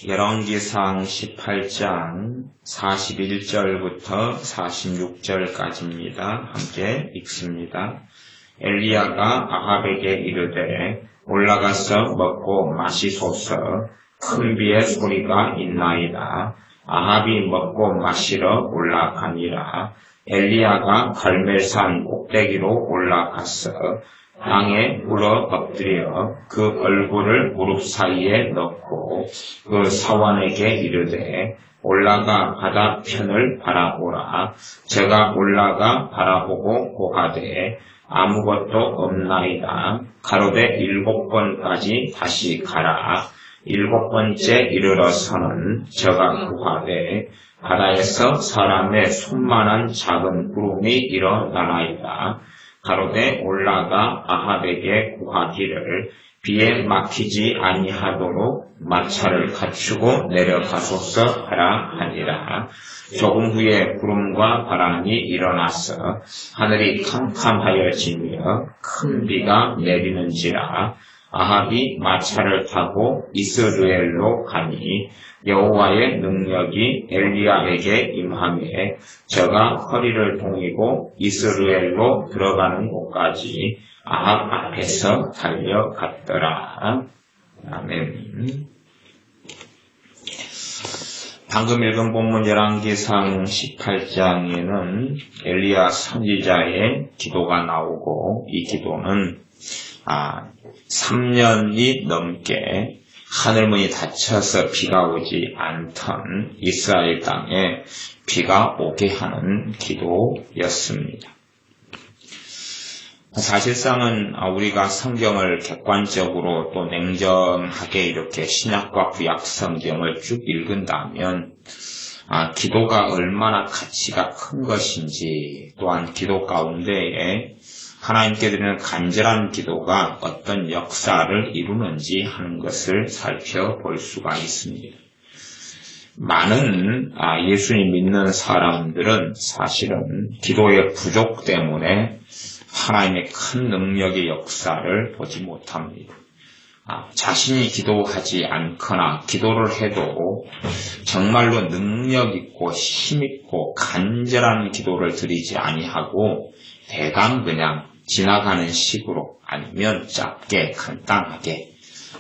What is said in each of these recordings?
열왕기상 18장 41절부터 46절까지입니다. 함께 읽습니다. 엘리야가 아합에게 이르되 올라가서 먹고 마시소서. 큰 비의 소리가 있나이다. 아합이 먹고 마시러 올라가니라. 엘리야가 갈멜산 꼭대기로 올라갔어. 땅에 물어 엎드려 그 얼굴을 무릎 사이에 넣고 그 사환에게 이르되 올라가 바다편을 바라보라. 제가 올라가 바라보고 고하되 아무것도 없나이다. 가로되 7번까지 다시 가라. 7번째 이르러서는 저가 고하되 바다에서 사람의 손만한 작은 구름이 일어나나이다. 가로되 올라가 아합에게 고하기를 비에 막히지 아니하도록 마차를 갖추고 내려가소서 하라 하니라. 조금 후에 구름과 바람이 일어나서 하늘이 캄캄하여지며 큰 비가 내리는지라. 아합이 마차를 타고 이스르엘로 가니 여호와의 능력이 엘리야에게 임하매 저가 허리를 동이고 이스르엘로 들어가는 곳까지 아합 앞에서 달려갔더라. 아멘. 방금 읽은 본문 열왕기상 18장에는 엘리야 선지자의 기도가 나오고 이 기도는 3년이 넘게 하늘문이 닫혀서 비가 오지 않던 이스라엘 땅에 비가 오게 하는 기도였습니다. 사실상은 우리가 성경을 객관적으로 또 냉정하게 이렇게 신약과 구약 성경을 쭉 읽은다면 기도가 얼마나 가치가 큰 것인지, 또한 기도 가운데에 하나님께 드리는 간절한 기도가 어떤 역사를 이루는지 하는 것을 살펴볼 수가 있습니다. 많은 예수님 믿는 사람들은 사실은 기도의 부족 때문에 하나님의 큰 능력의 역사를 보지 못합니다. 자신이 기도하지 않거나 기도를 해도 정말로 능력 있고 힘 있고 간절한 기도를 드리지 아니하고 대강 그냥 지나가는 식으로 아니면 짧게 간단하게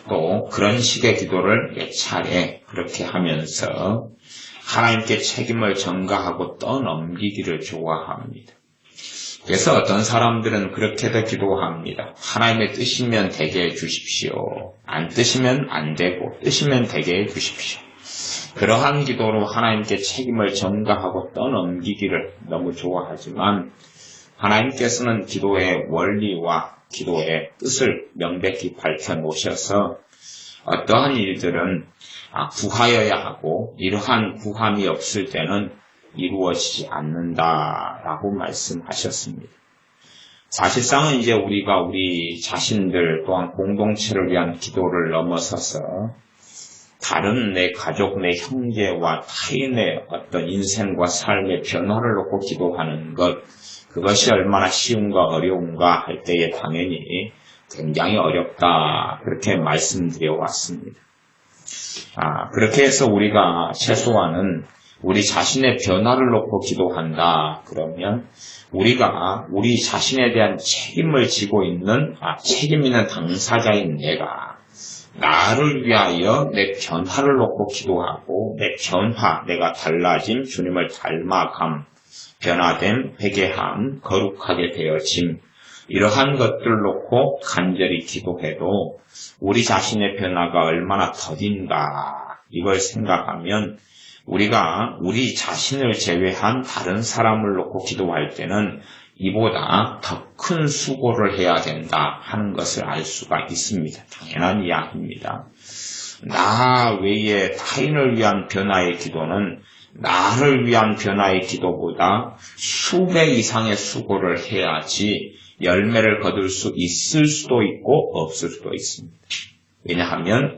또 그런 식의 기도를 몇 차례 그렇게 하면서 하나님께 책임을 전가하고 떠넘기기를 좋아합니다. 그래서 어떤 사람들은 그렇게도 기도합니다. 하나님의 뜻이면 되게 해주십시오. 안 뜻이면 안 되고 뜻이면 되게 해주십시오. 그러한 기도로 하나님께 책임을 전가하고 떠넘기기를 너무 좋아하지만 하나님께서는 기도의 원리와 기도의 뜻을 명백히 밝혀놓으셔서 어떠한 일들은 구하여야 하고 이러한 구함이 없을 때는 이루어지지 않는다라고 말씀하셨습니다. 사실상은 이제 우리가 우리 자신들 또한 공동체를 위한 기도를 넘어서서 다른 내 가족, 내 형제와 타인의 어떤 인생과 삶의 변화를 놓고 기도하는 것, 그것이 얼마나 쉬운가 어려운가 할 때에 당연히 굉장히 어렵다 그렇게 말씀드려 왔습니다. 그렇게 해서 우리가 최소한은 우리 자신의 변화를 놓고 기도한다 그러면 우리가 우리 자신에 대한 책임을 지고 있는 책임 있는 당사자인 내가 나를 위하여 내 변화를 놓고 기도하고 내 변화, 내가 달라짐, 주님을 닮아감, 변화됨, 회개함, 거룩하게 되어짐, 이러한 것들 놓고 간절히 기도해도 우리 자신의 변화가 얼마나 더딘가 이걸 생각하면 우리가 우리 자신을 제외한 다른 사람을 놓고 기도할 때는 이보다 더 큰 수고를 해야 된다 하는 것을 알 수가 있습니다. 당연한 이야기입니다. 나 외에 타인을 위한 변화의 기도는 나를 위한 변화의 기도보다 수배 이상의 수고를 해야지 열매를 거둘 수 있을 수도 있고 없을 수도 있습니다. 왜냐하면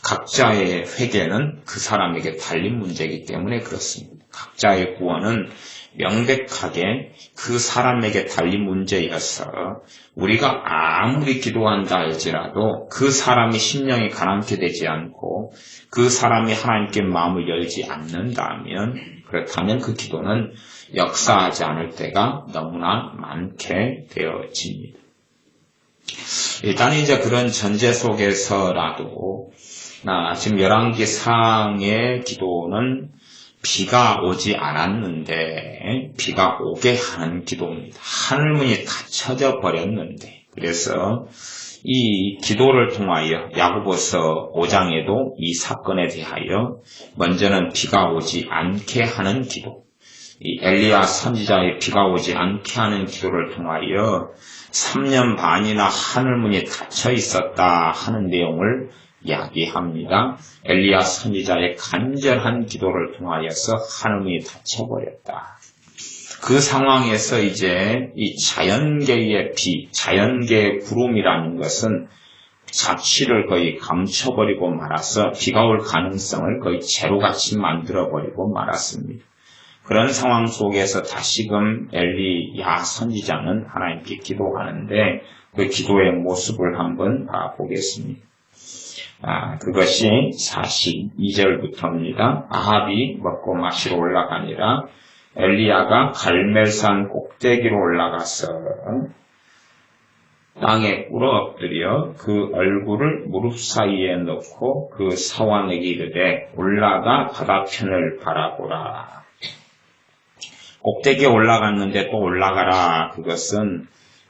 각자의 회개는 그 사람에게 달린 문제이기 때문에 그렇습니다. 각자의 구원은 명백하게 그 사람에게 달린 문제여서 우리가 아무리 기도한다 할지라도 그 사람이 심령이 가난케 되지 않고 그 사람이 하나님께 마음을 열지 않는다면 그렇다면 그 기도는 역사하지 않을 때가 너무나 많게 되어집니다. 일단 이제 그런 전제 속에서라도 지금 열왕기상의 기도는 비가 오지 않았는데 비가 오게 하는 기도입니다. 하늘문이 닫혀져 버렸는데 그래서 이 기도를 통하여 야고보서 5장에도 이 사건에 대하여 먼저는 비가 오지 않게 하는 기도, 이 엘리야 선지자의 비가 오지 않게 하는 기도를 통하여 3년 반이나 하늘문이 닫혀 있었다 하는 내용을 이야기합니다. 엘리야 선지자의 간절한 기도를 통하여서 하늘문이 닫혀버렸다. 그 상황에서 이제 이 자연계의 비, 자연계의 구름이라는 것은 자취를 거의 감춰버리고 말아서 비가 올 가능성을 거의 제로같이 만들어버리고 말았습니다. 그런 상황 속에서 다시금 엘리야 선지자는 하나님께 기도하는데 그 기도의 모습을 한번 봐보겠습니다. 그것이 42절부터입니다. 아합이 먹고 마시러 올라가니라 엘리야가 갈멜산 꼭대기로 올라가서 땅에 꿇어 엎드려 그 얼굴을 무릎 사이에 넣고 그 사환에게 이르되 올라가 바다편을 바라보라. 꼭대기에 올라갔는데 또 올라가라. 그것은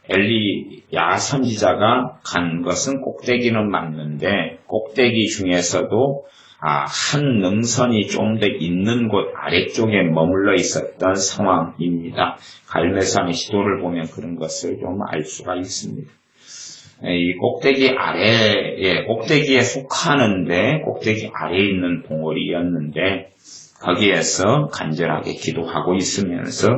엘리야 선지자가 간 것은 꼭대기는 맞는데 꼭대기 중에서도 한 능선이 좀 더 있는 곳 아래쪽에 머물러 있었던 상황입니다. 갈멜산의 시도를 보면 그런 것을 좀 알 수가 있습니다. 이 꼭대기 아래에, 꼭대기에 속하는데 꼭대기 아래에 있는 봉우리였는데 거기에서 간절하게 기도하고 있으면서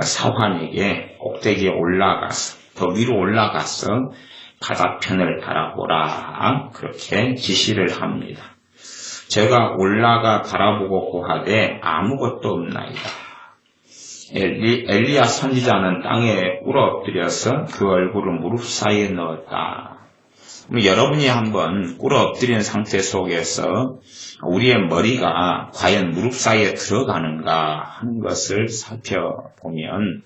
사환에게 꼭대기에 올라가서 더 위로 올라가서 바다편을 바라보라 그렇게 지시를 합니다. 제가 올라가 바라보고 고하되 아무것도 없나이다. 엘리야 선지자는 땅에 꿇어 엎드려서 그 얼굴을 무릎 사이에 넣었다. 여러분이 한번 꿇어 엎드린 상태 속에서 우리의 머리가 과연 무릎 사이에 들어가는가 하는 것을 살펴보면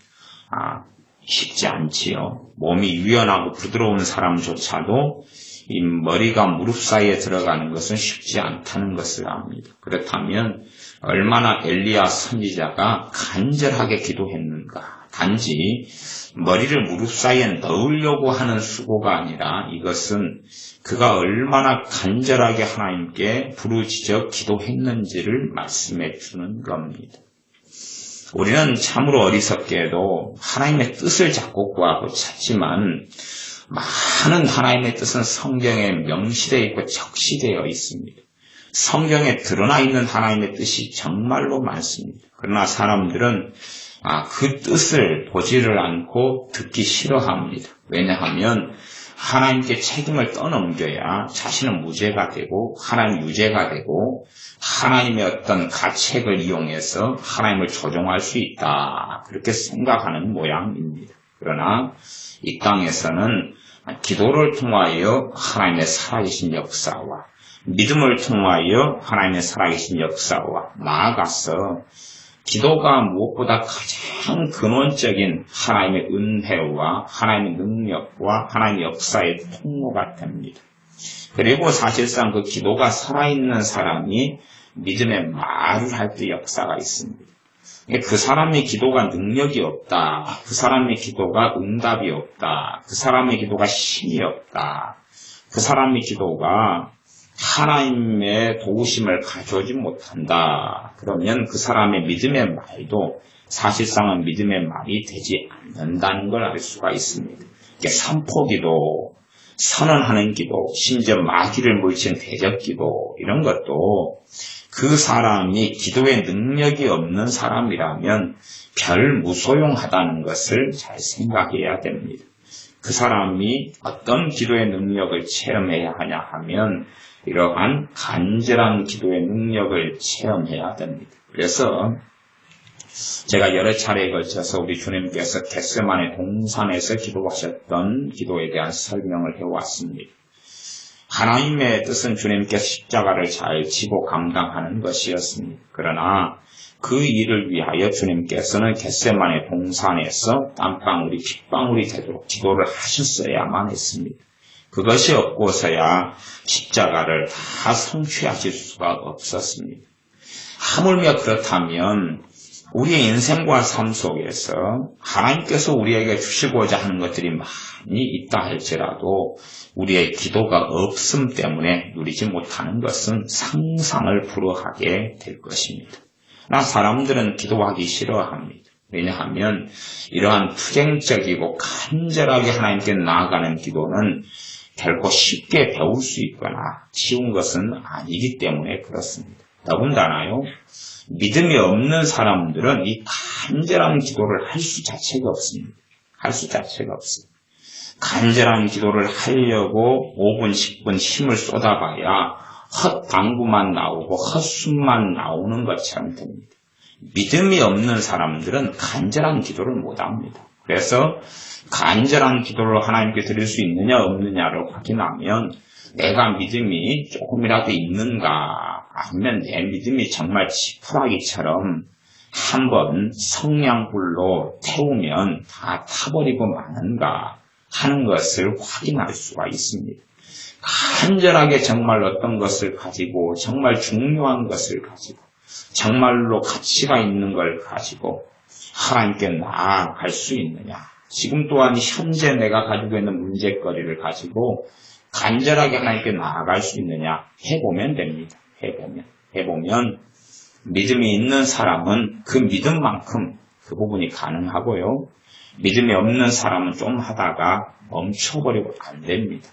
쉽지 않지요. 몸이 유연하고 부드러운 사람조차도 이 머리가 무릎 사이에 들어가는 것은 쉽지 않다는 것을 압니다. 그렇다면 얼마나 엘리야 선지자가 간절하게 기도했는가. 단지 머리를 무릎 사이에 넣으려고 하는 수고가 아니라 이것은 그가 얼마나 간절하게 하나님께 부르짖어 기도했는지를 말씀해 주는 겁니다. 우리는 참으로 어리석게도 하나님의 뜻을 자꾸 구하고 찾지만 많은 하나님의 뜻은 성경에 명시되어 있고 적시되어 있습니다. 성경에 드러나 있는 하나님의 뜻이 정말로 많습니다. 그러나 사람들은 그 뜻을 보지를 않고 듣기 싫어합니다. 왜냐하면 하나님께 책임을 떠넘겨야 자신은 무죄가 되고 하나님 유죄가 되고 하나님의 어떤 가책을 이용해서 하나님을 조종할 수 있다. 그렇게 생각하는 모양입니다. 그러나 이 땅에서는 기도를 통하여 하나님의 살아계신 역사와 믿음을 통하여 하나님의 살아계신 역사와 나아가서 기도가 무엇보다 가장 근원적인 하나님의 은혜와 하나님의 능력과 하나님의 역사의 통로가 됩니다. 그리고 사실상 그 기도가 살아있는 사람이 믿음의 말을 할 때 역사가 있습니다. 그 사람의 기도가 능력이 없다. 그 사람의 기도가 응답이 없다. 그 사람의 기도가 힘이 없다. 그 사람의 기도가 하나님의 도우심을 가져오지 못한다. 그러면 그 사람의 믿음의 말도 사실상은 믿음의 말이 되지 않는다는 걸 알 수가 있습니다. 선포기도, 선언하는 기도, 심지어 마귀를 물리치는 대적기도 이런 것도 그 사람이 기도의 능력이 없는 사람이라면 별 무소용하다는 것을 잘 생각해야 됩니다. 그 사람이 어떤 기도의 능력을 체험해야 하냐 하면 이러한 간절한 기도의 능력을 체험해야 됩니다. 그래서 제가 여러 차례에 걸쳐서 우리 주님께서 겟세마네 동산에서 기도하셨던 기도에 대한 설명을 해왔습니다. 하나님의 뜻은 주님께서 십자가를 잘 지고 감당하는 것이었습니다. 그러나 그 일을 위하여 주님께서는 겟세마네 동산에서 땀방울이 핏방울이 되도록 기도를 하셨어야만 했습니다. 그것이 없고서야 십자가를 다 성취하실 수가 없었습니다. 하물며 그렇다면 우리의 인생과 삶 속에서 하나님께서 우리에게 주시고자 하는 것들이 많이 있다 할지라도 우리의 기도가 없음 때문에 누리지 못하는 것은 상상을 불허하게 될 것입니다. 그러나 사람들은 기도하기 싫어합니다. 왜냐하면 이러한 투쟁적이고 간절하게 하나님께 나아가는 기도는 결코 쉽게 배울 수 있거나 쉬운 것은 아니기 때문에 그렇습니다. 더군다나요, 믿음이 없는 사람들은 이 간절한 기도를 할 수 자체가 없습니다. 할 수 자체가 없어요. 간절한 기도를 하려고 5분, 10분 힘을 쏟아봐야 헛방구만 나오고 헛숨만 나오는 것처럼 됩니다. 믿음이 없는 사람들은 간절한 기도를 못합니다. 그래서 간절한 기도를 하나님께 드릴 수 있느냐 없느냐를 확인하면 내가 믿음이 조금이라도 있는가 아니면 내 믿음이 정말 지푸라기처럼 한번 성냥불로 태우면 다 타버리고 마는가 하는 것을 확인할 수가 있습니다. 간절하게 정말 어떤 것을 가지고 정말 중요한 것을 가지고 정말로 가치가 있는 걸 가지고 하나님께 나아갈 수 있느냐. 지금 또한 현재 내가 가지고 있는 문제거리를 가지고 간절하게 하나님께 나아갈 수 있느냐 해보면 됩니다. 해보면 믿음이 있는 사람은 그 믿음만큼 그 부분이 가능하고요. 믿음이 없는 사람은 좀 하다가 멈춰버리고 안 됩니다.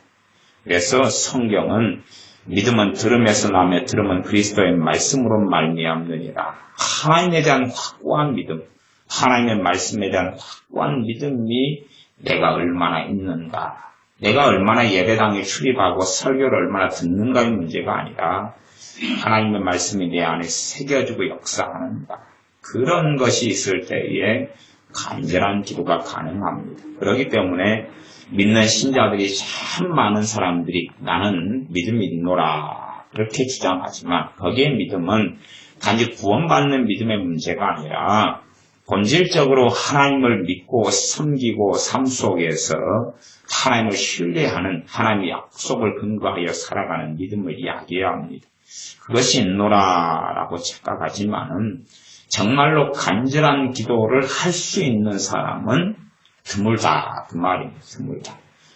그래서 성경은 믿음은 들음에서 나며 들음은 그리스도의 말씀으로 말미암느니라. 하나님에 대한 확고한 믿음, 하나님의 말씀에 대한 확고한 믿음이 내가 얼마나 있는가, 내가 얼마나 예배당에 출입하고 설교를 얼마나 듣는가의 문제가 아니라 하나님의 말씀이 내 안에 새겨지고 역사하는가, 그런 것이 있을 때에 간절한 기도가 가능합니다. 그렇기 때문에 믿는 신자들이 참 많은 사람들이 나는 믿음이 있노라 그렇게 주장하지만 거기에 믿음은 단지 구원받는 믿음의 문제가 아니라 본질적으로 하나님을 믿고 섬기고 삶 속에서 하나님을 신뢰하는 하나님의 약속을 근거하여 살아가는 믿음을 이야기해야 합니다. 그것이 있노라라고 착각하지만은 정말로 간절한 기도를 할 수 있는 사람은 드물다 그 말입니다.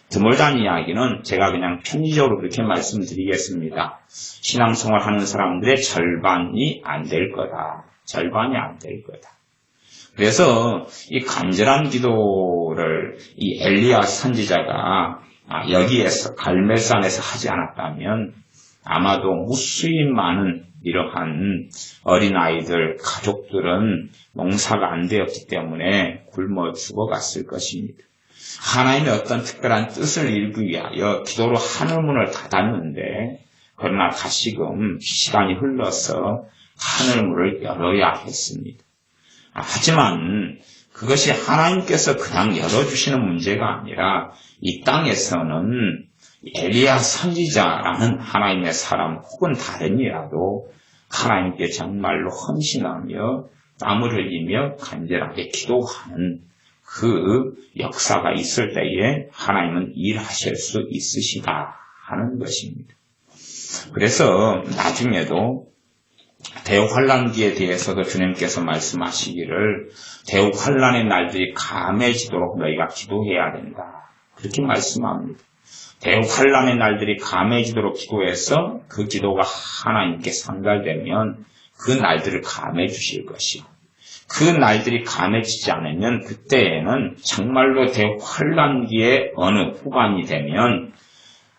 드물다는 이야기는 제가 그냥 편의적으로 그렇게 말씀드리겠습니다. 신앙생활 하는 사람들의 절반이 안 될 거다. 그래서 이 간절한 기도를 이 엘리야 선지자가 여기에서 갈멜산에서 하지 않았다면 아마도 무수히 많은 이러한 어린아이들, 가족들은 농사가 안 되었기 때문에 굶어 죽어갔을 것입니다. 하나님의 어떤 특별한 뜻을 이루기 위하여 기도로 하늘문을 닫았는데 그러나 다시금 시간이 흘러서 하늘문을 열어야 했습니다. 하지만 그것이 하나님께서 그냥 열어주시는 문제가 아니라 이 땅에서는 엘리야 선지자라는 하나님의 사람 혹은 다른 이라도 하나님께 정말로 헌신하며 땀을 흘리며 간절하게 기도하는 그 역사가 있을 때에 하나님은 일하실 수 있으시다 하는 것입니다. 그래서 나중에도 대환란기에 대해서도 주님께서 말씀하시기를 대환란의 날들이 감해지도록 너희가 기도해야 된다. 그렇게 말씀합니다. 대환란의 날들이 감해지도록 기도해서 그 기도가 하나님께 상달되면 그 날들을 감해 주실 것이고 그 날들이 감해지지 않으면 그때에는 정말로 대환란기의 어느 후반이 되면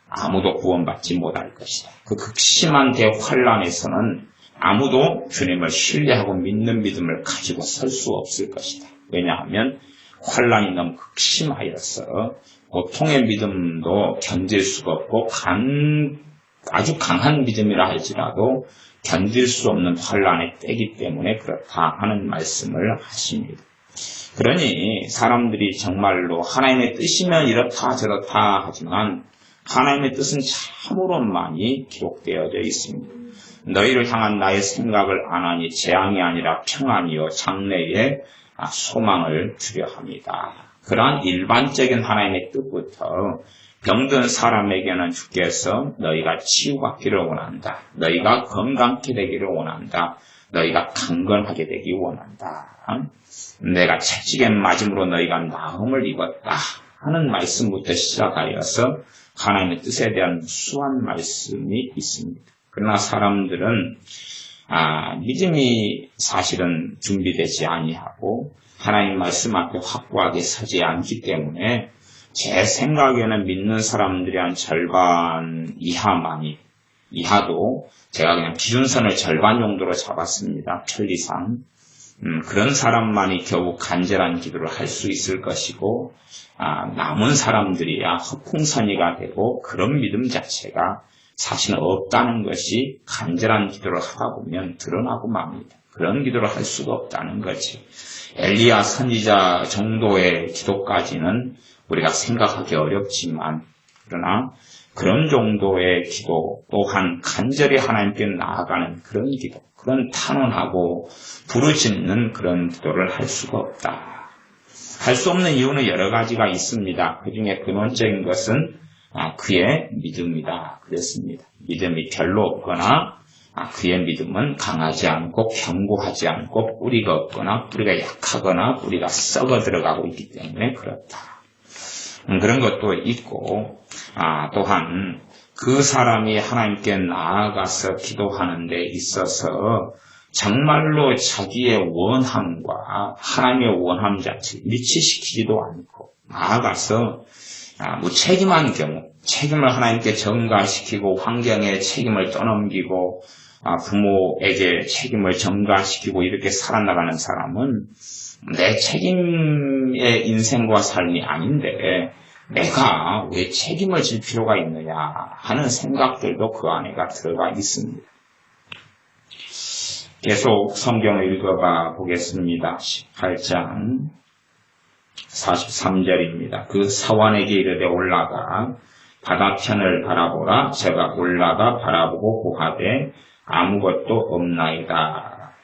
아무도 구원받지 못할 것이다. 그 극심한 대환란에서는 아무도 주님을 신뢰하고 믿는 믿음을 가지고 설 수 없을 것이다. 왜냐하면 환란이 너무 극심하여서 보통의 믿음도 견딜 수가 없고 아주 강한 믿음이라 할지라도 견딜 수 없는 환란의 때이기 때문에 그렇다 하는 말씀을 하십니다. 그러니 사람들이 정말로 하나님의 뜻이면 이렇다 저렇다 하지만 하나님의 뜻은 참으로 많이 기록되어져 있습니다. 너희를 향한 나의 생각을 안 하니 재앙이 아니라 평안이요 장래에 소망을 주려 합니다. 그러한 일반적인 하나님의 뜻부터 병든 사람에게는 주께서 너희가 치유받기를 원한다. 너희가 건강케 되기를 원한다. 너희가 강건하게 되기 원한다. 내가 채찍에 맞음으로 너희가 나음을 입었다 하는 말씀부터 시작하여서 하나님의 뜻에 대한 수한 말씀이 있습니다. 그러나 사람들은 믿음이 사실은 준비되지 아니하고 하나님 말씀 앞에 확고하게 서지 않기 때문에 제 생각에는 믿는 사람들이 한 절반 이하도 제가 그냥 기준선을 절반 정도로 잡았습니다. 편리상. 그런 사람만이 겨우 간절한 기도를 할 수 있을 것이고 남은 사람들이야 허풍선이가 되고 그런 믿음 자체가 사실은 없다는 것이 간절한 기도를 하다 보면 드러나고 맙니다. 그런 기도를 할 수가 없다는 거지. 엘리야 선지자 정도의 기도까지는 우리가 생각하기 어렵지만 그러나 그런 정도의 기도 또한 간절히 하나님께 나아가는 그런 기도, 그런 탄원하고 부르짖는 그런 기도를 할 수가 없다. 할 수 없는 이유는 여러 가지가 있습니다. 그 중에 근원적인 것은 그의 믿음이다 그랬습니다. 믿음이 별로 없거나 그의 믿음은 강하지 않고 견고하지 않고 뿌리가 없거나 뿌리가 약하거나 뿌리가 썩어 들어가고 있기 때문에 그렇다. 그런 것도 있고 또한 그 사람이 하나님께 나아가서 기도하는 데 있어서 정말로 자기의 원함과 하나님의 원함 자체를 일치시키지도 않고 나아가서 무책임한 경우 책임을 하나님께 전가시키고 환경에 책임을 떠넘기고 부모에게 책임을 전가시키고 이렇게 살아나가는 사람은 내 책임의 인생과 삶이 아닌데 내가 왜 책임을 질 필요가 있느냐 하는 생각들도 그 안에가 들어가 있습니다. 계속 성경을 읽어봐 보겠습니다. 18장 43절입니다. 그 사환에게 이르되 올라가 바다편을 바라보라. 제가 올라가 바라보고 고하되 아무것도 없나이다.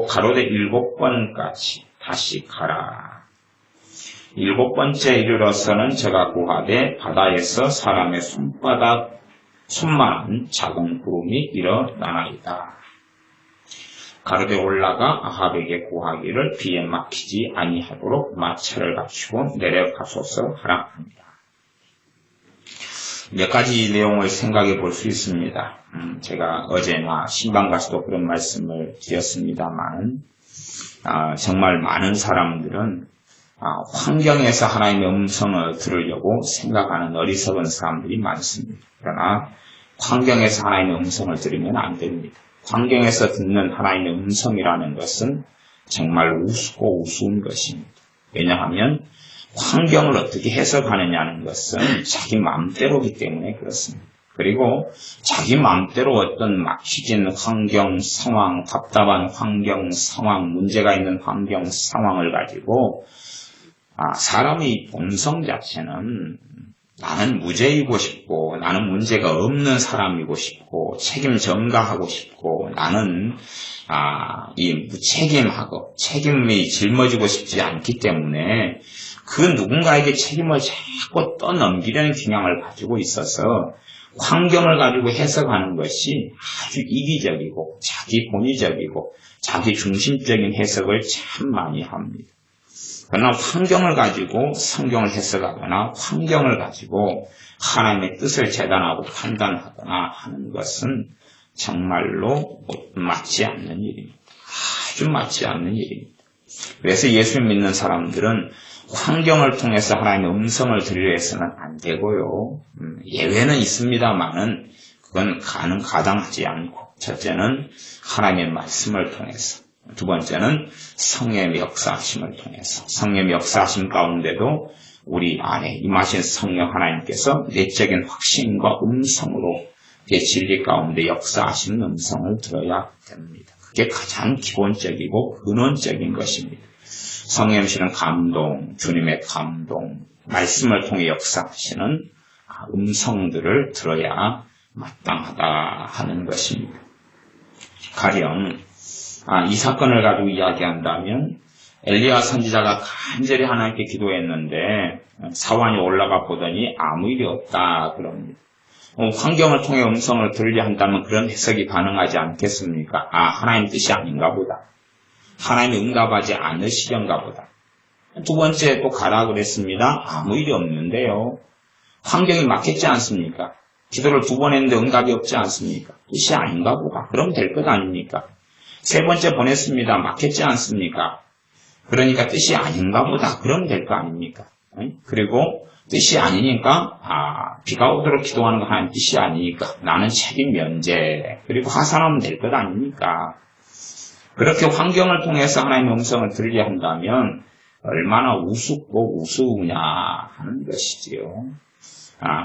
가로되 7번까지 다시 가라. 7번째 이르러서는 제가 고하되 바다에서 사람의 손만한 작은 구름이 일어나나이다. 가로되 올라가 아합에게 고하기를 비에 막히지 아니하도록 마차를 갖추고 내려가소서 하라 합니다. 몇 가지 내용을 생각해 볼 수 있습니다. 제가 어제나 신방가서도 그런 말씀을 드렸습니다만 정말 많은 사람들은 환경에서 하나님의 음성을 들으려고 생각하는 어리석은 사람들이 많습니다. 그러나 환경에서 하나님의 음성을 들으면 안 됩니다. 환경에서 듣는 하나님의 음성이라는 것은 정말 우습고 우스운 것입니다. 왜냐하면 환경을 어떻게 해석하느냐는 것은 자기 마음대로이기 때문에 그렇습니다. 그리고 자기 마음대로 어떤 막히진 환경 상황, 답답한 환경 상황, 문제가 있는 환경 상황을 가지고 사람의 본성 자체는 나는 무죄이고 싶고 나는 문제가 없는 사람이고 싶고 책임 전가하고 싶고 나는 이 무책임하고 책임이 짊어지고 싶지 않기 때문에 그 누군가에게 책임을 자꾸 떠넘기려는 경향을 가지고 있어서 환경을 가지고 해석하는 것이 아주 이기적이고 자기 본의적이고 자기 중심적인 해석을 참 많이 합니다. 그러나 환경을 가지고 성경을 해석하거나 환경을 가지고 하나님의 뜻을 재단하고 판단하거나 하는 것은 정말로 맞지 않는 일입니다. 아주 맞지 않는 일입니다. 그래서 예수 믿는 사람들은 환경을 통해서 하나님의 음성을 들으려 해서는 안 되고요. 예외는 있습니다만은 그건 가당하지 않고 첫째는 하나님의 말씀을 통해서 두 번째는 성령의 역사하심을 통해서 성령의 역사하심 가운데도 우리 안에 임하신 성령 하나님께서 내적인 확신과 음성으로 그게 진리 가운데 역사하시는 음성을 들어야 됩니다. 그게 가장 기본적이고 근원적인 것입니다. 성령님은 감동, 주님의 감동, 말씀을 통해 역사하시는 음성들을 들어야 마땅하다 하는 것입니다. 가령 이 사건을 가지고 이야기한다면 엘리야 선지자가 간절히 하나님께 기도했는데 사환이 올라가 보더니 아무 일이 없다 그럽니다. 환경을 통해 음성을 들으려 한다면 그런 해석이 가능하지 않겠습니까? 하나님 뜻이 아닌가 보다. 하나님이 응답하지 않으시려는가 보다. 두 번째 또 가라 그랬습니다. 아무 일이 없는데요. 환경이 맞겠지 않습니까? 기도를 2번 했는데 응답이 없지 않습니까? 뜻이 아닌가 보다. 그럼 될 것 아닙니까? 세 번째 보냈습니다. 맞겠지 않습니까? 그러니까 뜻이 아닌가 보다. 그럼 될 거 아닙니까? 그리고 뜻이 아니니까 비가 오도록 기도하는 거 하나님 뜻이 아니니까 나는 책임 면제 그리고 하산하면 될 것 아닙니까? 그렇게 환경을 통해서 하나님의 음성을 들으려 한다면 얼마나 우습고 우스우냐 하는 것이지요.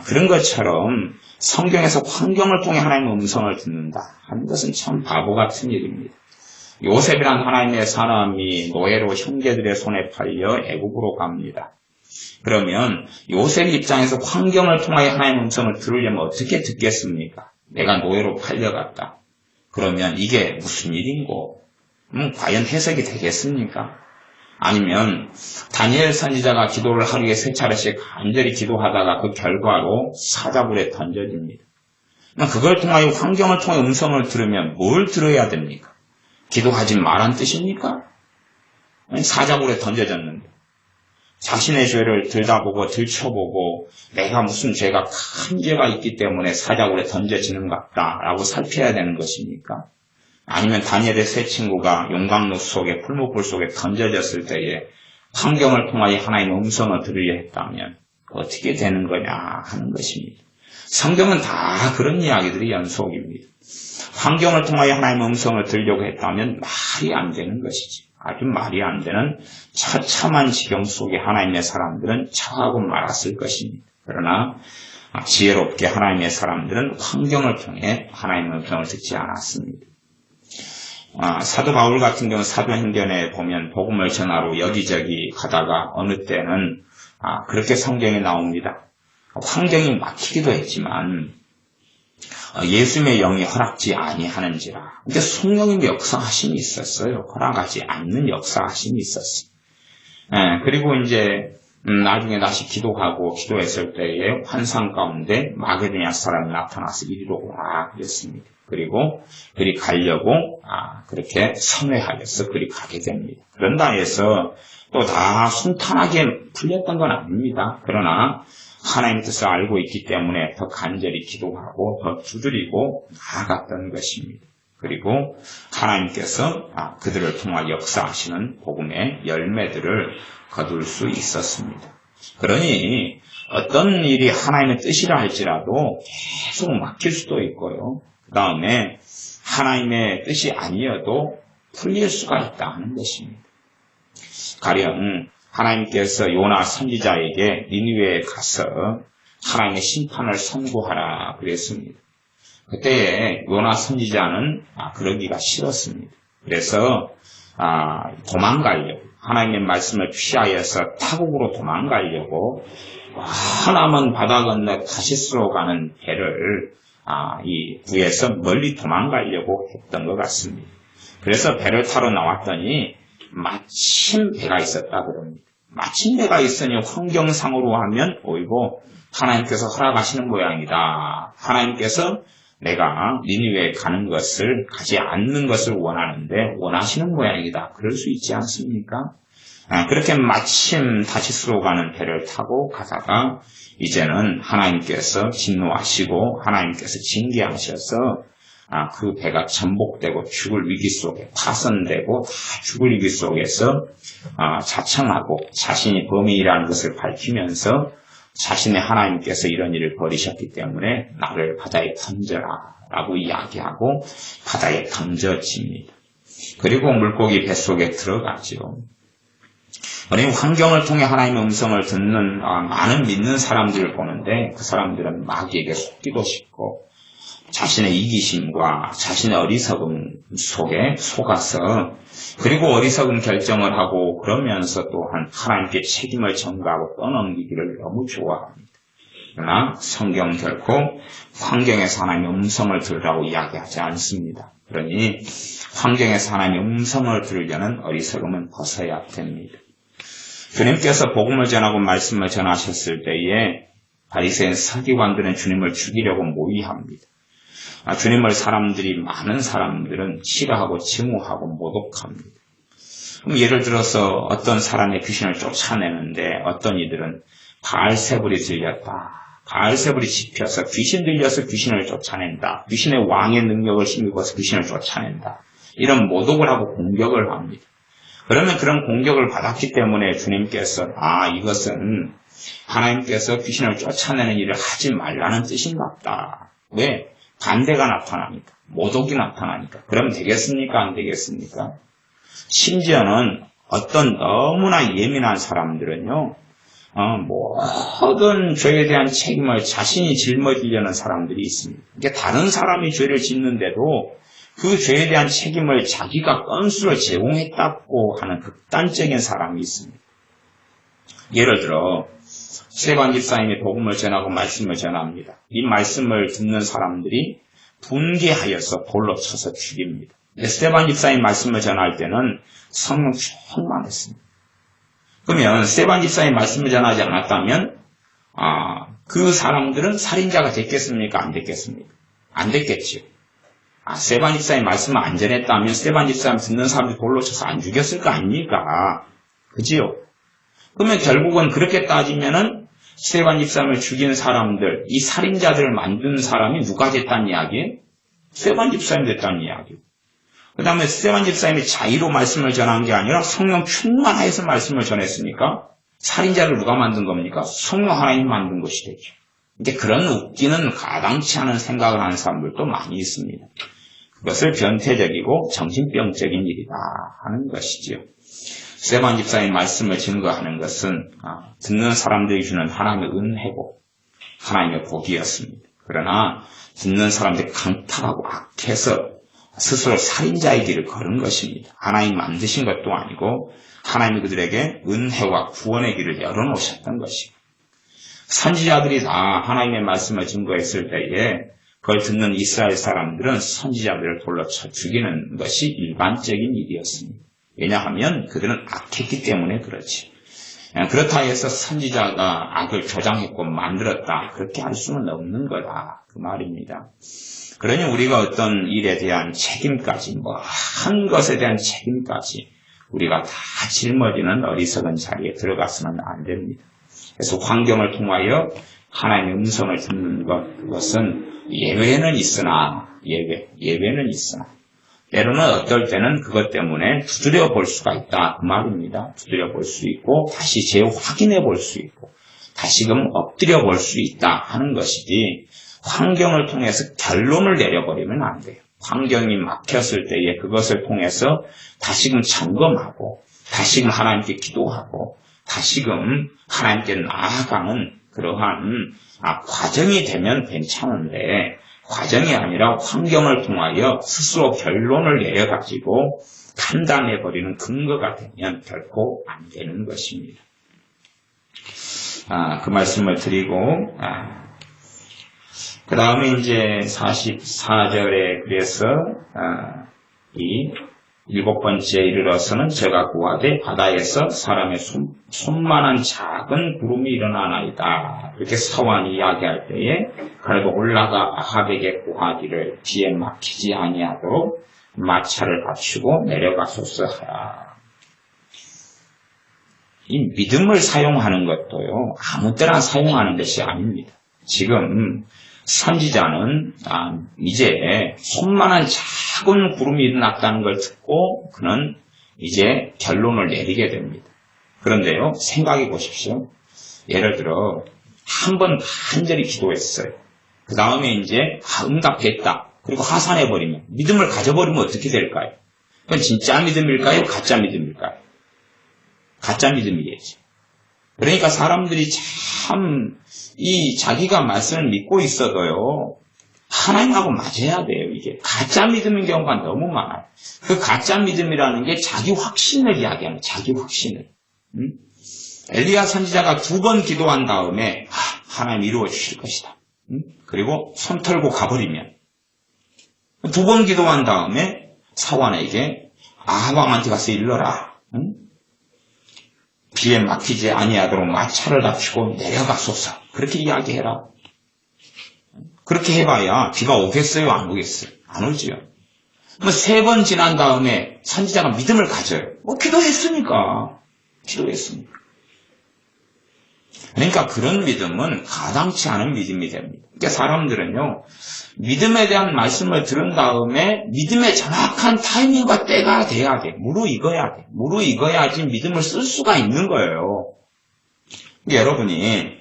그런 것처럼 성경에서 환경을 통해 하나님의 음성을 듣는다 하는 것은 참 바보 같은 일입니다. 요셉이란 하나님의 사람이 노예로 형제들의 손에 팔려 애국으로 갑니다. 그러면 요셉 입장에서 환경을 통하여 하나님의 음성을 들으려면 어떻게 듣겠습니까? 내가 노예로 팔려갔다. 그러면 이게 무슨 일인고? 과연 해석이 되겠습니까? 아니면 다니엘 선지자가 기도를 하루에 3차례씩 간절히 기도하다가 그 결과로 사자굴에 던져집니다. 그걸 통하여 환경을 통해 음성을 들으면 뭘 들어야 됩니까? 기도하지 말란 뜻입니까? 사자굴에 던져졌는데 자신의 죄를 들다보고 들춰보고 내가 무슨 죄가 큰 죄가 있기 때문에 사자굴에 던져지는 것 같다라고 살펴야 되는 것입니까? 아니면 다니엘의 세 친구가 용광로 속에 풀무불 속에 던져졌을 때에 환경을 통하여 하나님의 음성을 들으려 했다면 어떻게 되는 거냐 하는 것입니다. 성경은 다 그런 이야기들이 연속입니다. 환경을 통하여 하나님의 음성을 들으려고 했다면 말이 안 되는 것이지. 아주 말이 안 되는 처참한 지경 속에 하나님의 사람들은 처하고 말았을 것입니다. 그러나 지혜롭게 하나님의 사람들은 환경을 통해 하나님의 음성을 듣지 않았습니다. 사도 바울 같은 경우 사도행전에 보면 복음을 전하러 여기저기 가다가 어느 때는 그렇게 성경에 나옵니다. 환경이 막히기도 했지만 예수님의 영이 허락지 아니하는지라. 근데 성령님의 역사하심이 있었어요. 허락하지 않는 역사하심이 있었어요. 그리고 이제 나중에 다시 기도하고 기도했을 때에 환상 가운데 마게도냐 사람이 나타나서 이리로 오라 그랬습니다. 그리고 그리 가려고 그렇게 선회하여서 그리 가게 됩니다. 그런다 해서 또 다 순탄하게 풀렸던 건 아닙니다. 그러나 하나님 뜻을 알고 있기 때문에 더 간절히 기도하고 더 두드리고 나아갔던 것입니다. 그리고 하나님께서 그들을 통해 역사하시는 복음의 열매들을 거둘 수 있었습니다. 그러니 어떤 일이 하나님의 뜻이라 할지라도 계속 막힐 수도 있고요. 그 다음에 하나님의 뜻이 아니어도 풀릴 수가 있다 하는 것입니다. 가령 하나님께서 요나 선지자에게 니느웨에 가서 하나님의 심판을 선고하라 그랬습니다. 그때에 요나 선지자는 그러기가 싫었습니다. 그래서 도망가려고 하나님의 말씀을 피하여서 타국으로 도망가려고 하나만 바다 건너 다시스로 가는 배를 이 구에서 멀리 도망가려고 했던 것 같습니다. 그래서 배를 타러 나왔더니 마침 배가 있었다 그럽니다. 마침 배가 있으니 환경상으로 하면 오이고 하나님께서 허락하시는 모양이다. 하나님께서 내가 니느웨에 가는 것을 가지 않는 것을 원하는데 원하시는 모양이다. 그럴 수 있지 않습니까? 그렇게 마침 다시스로 가는 배를 타고 가다가 이제는 하나님께서 진노하시고 하나님께서 징계하셔서 그 배가 전복되고 죽을 위기 속에 파손되고 다 죽을 위기 속에서 자청하고 자신이 범인이라는 것을 밝히면서 자신의 하나님께서 이런 일을 벌이셨기 때문에 나를 바다에 던져라 라고 이야기하고 바다에 던져집니다. 그리고 물고기 뱃속에 들어가죠. 우리 환경을 통해 하나님의 음성을 듣는 많은 믿는 사람들을 보는데 그 사람들은 마귀에게 속기도 쉽고 자신의 이기심과 자신의 어리석음 속에 속아서 그리고 어리석은 결정을 하고 그러면서 또한 하나님께 책임을 전가하고 떠넘기기를 너무 좋아합니다. 그러나 성경 결코 환경에서 하나님의 음성을 들으라고 이야기하지 않습니다. 그러니 환경에서 하나님의 음성을 들으려는 어리석음은 벗어야 됩니다. 주님께서 복음을 전하고 말씀을 전하셨을 때에 바리새인 서기관들은 주님을 죽이려고 모의합니다. 주님을 많은 사람들은 싫어하고 증오하고 모독합니다. 그럼 예를 들어서 어떤 사람의 귀신을 쫓아내는데 어떤 이들은 바알세불이 들렸다. 바알세불이 집혀서 귀신 들려서 귀신을 쫓아낸다. 귀신의 왕의 능력을 힘입어서 귀신을 쫓아낸다. 이런 모독을 하고 공격을 합니다. 그러면 그런 공격을 받았기 때문에 주님께서 이것은 하나님께서 귀신을 쫓아내는 일을 하지 말라는 뜻인가 보다. 왜? 반대가 나타나니까. 모독이 나타나니까. 그럼 되겠습니까? 안 되겠습니까? 심지어는 어떤 너무나 예민한 사람들은요. 모든 죄에 대한 책임을 자신이 짊어지려는 사람들이 있습니다. 그러니까 다른 사람이 죄를 짓는데도 그 죄에 대한 책임을 자기가 건수를 제공했다고 하는 극단적인 사람이 있습니다. 예를 들어 스데반 집사님이 복음을 전하고 말씀을 전합니다. 이 말씀을 듣는 사람들이 분개하여서 돌로 쳐서 죽입니다. 스데반 집사님 말씀을 전할 때는 성령 충만했습니다. 그러면 스데반 집사님 말씀을 전하지 않았다면 그 사람들은 살인자가 됐겠습니까? 안 됐겠습니까? 안 됐겠죠. 스데반 집사님 말씀을 안 전했다면 스데반 집사님 듣는 사람들이 돌로 쳐서 안 죽였을 거 아닙니까? 그지요? 그러면 결국은 그렇게 따지면은 스데반 집사님을 죽인 사람들, 이 살인자들을 만든 사람이 누가 됐다는 이야기예요? 스데반 집사님이 됐다는 이야기예요. 그 다음에 스데반 집사님이 자의로 말씀을 전한 게 아니라 성령 충만하여서 말씀을 전했으니까 살인자를 누가 만든 겁니까? 성령 하나님이 만든 것이 되죠. 근데 그런 웃기는 가당치 않은 생각을 하는 사람들도 많이 있습니다. 그것을 변태적이고 정신병적인 일이다 하는 것이지요. 스데반 집사의 말씀을 증거하는 것은 듣는 사람들이 주는 하나님의 은혜고 하나님의 복이었습니다. 그러나 듣는 사람들이 강탈하고 악해서 스스로 살인자의 길을 걸은 것입니다. 하나님 만드신 것도 아니고 하나님이 그들에게 은혜와 구원의 길을 열어놓으셨던 것입니다. 선지자들이 다 하나님의 말씀을 증거했을 때에 그걸 듣는 이스라엘 사람들은 선지자들을 돌로 쳐 죽이는 것이 일반적인 일이었습니다. 왜냐하면 그들은 악했기 때문에 그렇지. 그렇다 해서 선지자가 악을 조장했고 만들었다. 그렇게 할 수는 없는 거다. 그 말입니다. 그러니 우리가 어떤 일에 대한 책임까지, 한 것에 대한 책임까지 우리가 다 짊어지는 어리석은 자리에 들어가서는 안 됩니다. 그래서 환경을 통하여 하나님의 음성을 듣는 그것은 예외는 있으나, 예외는 있으나, 때로는 어떨 때는 그것 때문에 두드려 볼 수가 있다. 그 말입니다. 두드려 볼 수 있고, 다시 재확인해 볼 수 있고, 다시금 엎드려 볼 수 있다 하는 것이지, 환경을 통해서 결론을 내려버리면 안 돼요. 환경이 막혔을 때에 그것을 통해서 다시금 점검하고, 다시금 하나님께 기도하고, 다시금 하나님께 나아가는 그러한 과정이 되면 괜찮은데, 과정이 아니라 환경을 통하여 스스로 결론을 내려가지고 판단해버리는 근거가 되면 결코 안 되는 것입니다. 그 말씀을 드리고, 그 다음에 이제 44절에 그래서, 이 7번째에 이르러서는 제가 구하되 바다에서 사람의 손만한 작은 구름이 일어나나이다. 이렇게 서원이 이야기할 때에 그래도 올라가 아합에게 구하기를 비에 막히지 아니하도록 마차를 갖추고 내려가소서 하라. 이 믿음을 사용하는 것도요, 아무 때나 사용하는 것이 아닙니다. 지금 선지자는 이제 손만한 작은 구름이 일어났다는 걸 듣고 그는 이제 결론을 내리게 됩니다. 그런데요, 생각해 보십시오. 예를 들어 한 번 간절히 기도했어요. 그 다음에 이제 응답했다. 그리고 하산해버리면, 믿음을 가져버리면 어떻게 될까요? 그건 진짜 믿음일까요? 가짜 믿음일까요? 가짜 믿음이겠죠. 그러니까 사람들이 참 이 자기가 말씀을 믿고 있어도요, 하나님하고 맞아야 돼요. 이게 가짜 믿음인 경우가 너무 많아요. 그 가짜 믿음이라는 게 자기 확신을 이야기하는, 자기 확신을. 엘리야 선지자가 2번 기도한 다음에 하나님 이루어 주실 것이다. 그리고 손 털고 가버리면 2번 기도한 다음에 사환에게 아방한테 가서 일러라. 비에 막히지 아니하도록 마차를 답시고 내려가소서. 그렇게 이야기해라. 그렇게 해봐야 비가 오겠어요? 안 오겠어요? 안 오지요. 3번 지난 다음에 선지자가 믿음을 가져요. 기도했으니까. 그러니까 그런 믿음은 가당치 않은 믿음이 됩니다. 그러니까 사람들은요, 믿음에 대한 말씀을 들은 다음에 믿음의 정확한 타이밍과 때가 돼야 돼. 무르익어야 돼. 무르익어야지 믿음을 쓸 수가 있는 거예요. 그러니까 여러분이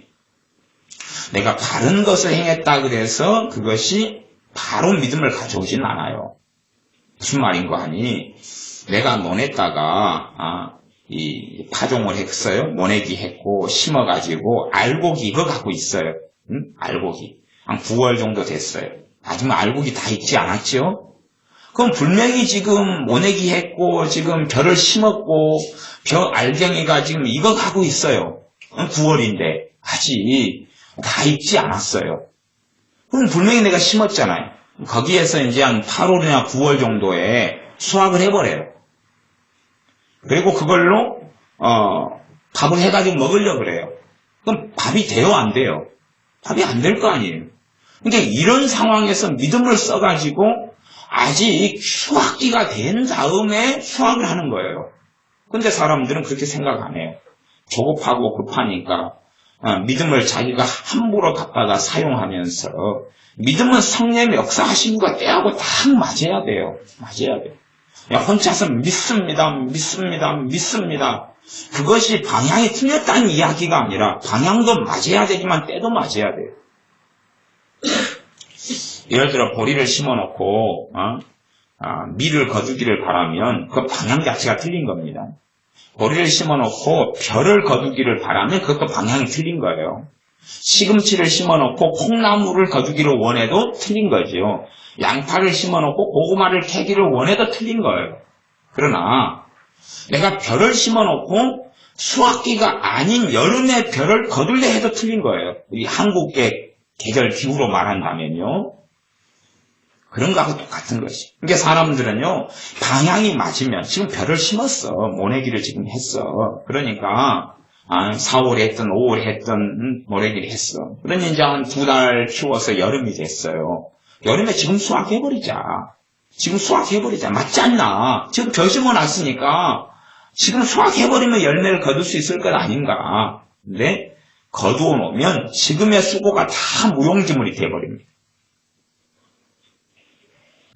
내가 바른 것을 행했다 그래서 그것이 바로 믿음을 가져오진 않아요. 무슨 말인 거 아니? 내가 논에다가 이 파종을 했어요. 모내기 했고 심어가지고 알곡이 익어가고 있어요. 알곡이 한 9월 정도 됐어요. 아직 알곡이 다 익지 않았죠? 그럼 분명히 지금 모내기 했고 지금 벼를 심었고 벼 알갱이가 지금 익어가고 있어요. 9월인데 아직 다 익지 않았어요. 그럼 분명히 내가 심었잖아요. 거기에서 이제 한 8월이나 9월 정도에 수확을 해버려요. 그리고 그걸로 밥을 해가지고 먹으려고 그래요. 그럼 밥이 돼요? 안 돼요? 밥이 안 될 거 아니에요. 그러니까 이런 상황에서 믿음을 써가지고 아직 수확기가 된 다음에 수확을 하는 거예요. 근데 사람들은 그렇게 생각 안 해요. 조급하고 급하니까 믿음을 자기가 함부로 갖다가 사용하면서 믿음은 성령의 역사하심과 때하고 딱 맞아야 돼요. 맞아야 돼요. 혼자서 믿습니다. 그것이 방향이 틀렸다는 이야기가 아니라 방향도 맞아야 되지만 때도 맞아야 돼요. 예를 들어 보리를 심어놓고 밀을 거두기를 바라면 그 방향 자체가 틀린 겁니다. 보리를 심어놓고 벼를 거두기를 바라면 그것도 방향이 틀린 거예요. 시금치를 심어놓고 콩나물을 거두기를 원해도 틀린 거죠. 양파를 심어놓고 고구마를 캐기를 원해도 틀린 거예요. 그러나 내가 벼를 심어놓고 수확기가 아닌 여름에 벼를 거둘래 해도 틀린 거예요. 우리 한국의 계절 기후로 말한다면요. 그런 거하고 똑같은 것이. 그러니까 사람들은요, 방향이 맞으면, 지금 벼를 심었어. 모내기를 지금 했어. 그러니까, 4월에 했던, 5월에 했던, 모내기를 했어. 그러니 이제 한 2달 키워서 여름이 됐어요. 여름에 지금 수확해버리자. 맞지 않나? 지금 벼 심어놨으니까, 지금 수확해버리면 열매를 거둘 수 있을 것 아닌가. 근데, 거두어 놓으면 지금의 수고가 다 무용지물이 돼버립니다.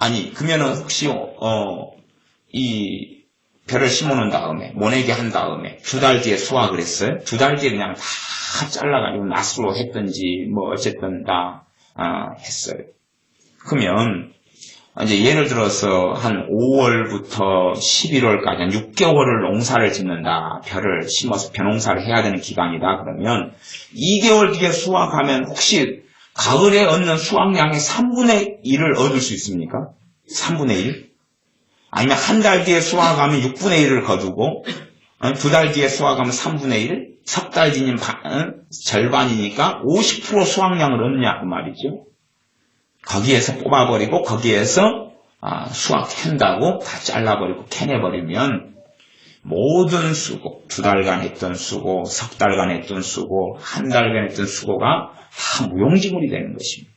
아니, 그러면은 혹시, 이 벼를 심어놓은 다음에, 모내기 한 다음에, 2달 뒤에 수확을 했어요? 2달 뒤에 그냥 다 잘라가지고 낫으로 했든지, 어쨌든 다, 했어요. 그러면, 이제 예를 들어서 한 5월부터 11월까지 한 6개월을 농사를 짓는다. 벼를 심어서 벼농사를 해야 되는 기간이다. 그러면 2개월 뒤에 수확하면 혹시 가을에 얻는 수확량의 3분의 1을 얻을 수 있습니까? 3분의 1? 아니면 한 달 뒤에 수확하면 6분의 1을 거두고 2달 뒤에 수확하면 3분의 1? 석 달 뒤면 절반이니까 50% 수확량을 얻냐 그 말이죠. 거기에서 뽑아버리고 거기에서 수확한다고 다 잘라버리고 캐내버리면 모든 수고, 2달간 했던 수고, 석 달간 했던 수고, 한 달간 했던 수고가 다 무용지물이 되는 것입니다.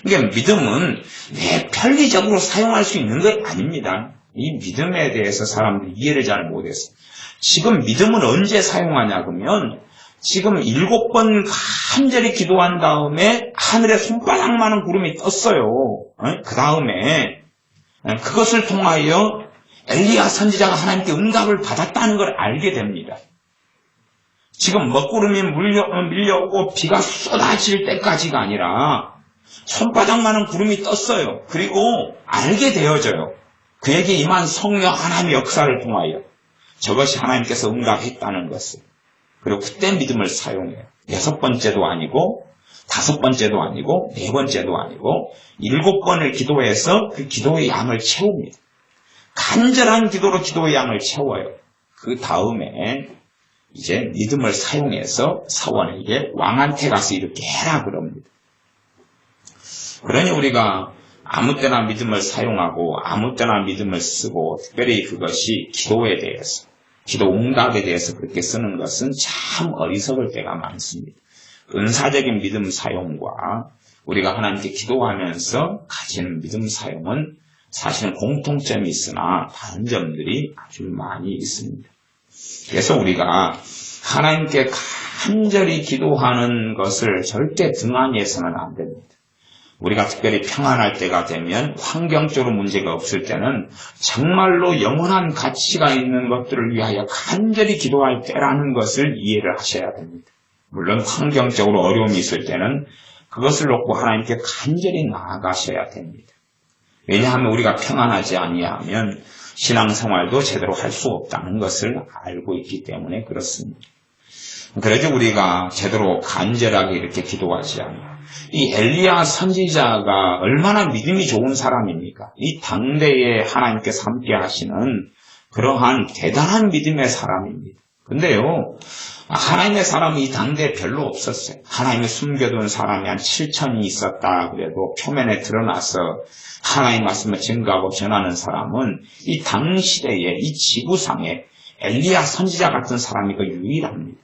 그러니까 믿음은 내 편리적으로 사용할 수 있는 게 아닙니다. 이 믿음에 대해서 사람들이 이해를 잘 못했어요. 지금 믿음을 언제 사용하냐 그러면 지금 7번 간절히 기도한 다음에 하늘에 손바닥만한 구름이 떴어요. 그 다음에 그것을 통하여 엘리야 선지자가 하나님께 응답을 받았다는 걸 알게 됩니다. 지금 먹구름이 밀려오고 비가 쏟아질 때까지가 아니라 손바닥만한 구름이 떴어요. 그리고 알게 되어져요. 그에게 임한 성령 하나님의 역사를 통하여 저것이 하나님께서 응답했다는 것을. 그리고 그때 믿음을 사용해요. 6번째도 아니고 5번째도 아니고 4번째도 아니고 7번을 기도해서 그 기도의 양을 채웁니다. 간절한 기도로 기도의 양을 채워요. 그 다음에 이제 믿음을 사용해서 사원에게 왕한테 가서 이렇게 해라 그럽니다. 그러니 우리가 아무 때나 믿음을 사용하고 아무 때나 믿음을 쓰고 특별히 그것이 기도에 대해서 기도 응답에 대해서 그렇게 쓰는 것은 참 어리석을 때가 많습니다. 은사적인 믿음 사용과 우리가 하나님께 기도하면서 가지는 믿음 사용은 사실은 공통점이 있으나 다른 점들이 아주 많이 있습니다. 그래서 우리가 하나님께 간절히 기도하는 것을 절대 등한히해서는 안 됩니다. 우리가 특별히 평안할 때가 되면 환경적으로 문제가 없을 때는 정말로 영원한 가치가 있는 것들을 위하여 간절히 기도할 때라는 것을 이해를 하셔야 됩니다. 물론 환경적으로 어려움이 있을 때는 그것을 놓고 하나님께 간절히 나아가셔야 됩니다. 왜냐하면 우리가 평안하지 아니하면 신앙생활도 제대로 할 수 없다는 것을 알고 있기 때문에 그렇습니다. 그래서 우리가 제대로 간절하게 이렇게 기도하지 않아요. 이 엘리야 선지자가 얼마나 믿음이 좋은 사람입니까? 이 당대에 하나님께서 함께 하시는 그러한 대단한 믿음의 사람입니다. 근데요, 하나님의 사람이 이 당대에 별로 없었어요. 하나님이 숨겨둔 사람이 한 7천이 있었다 그래도 표면에 드러나서 하나님의 말씀을 증거하고 전하는 사람은 이 당시대에 이 지구상에 엘리야 선지자 같은 사람이 그 유일합니다.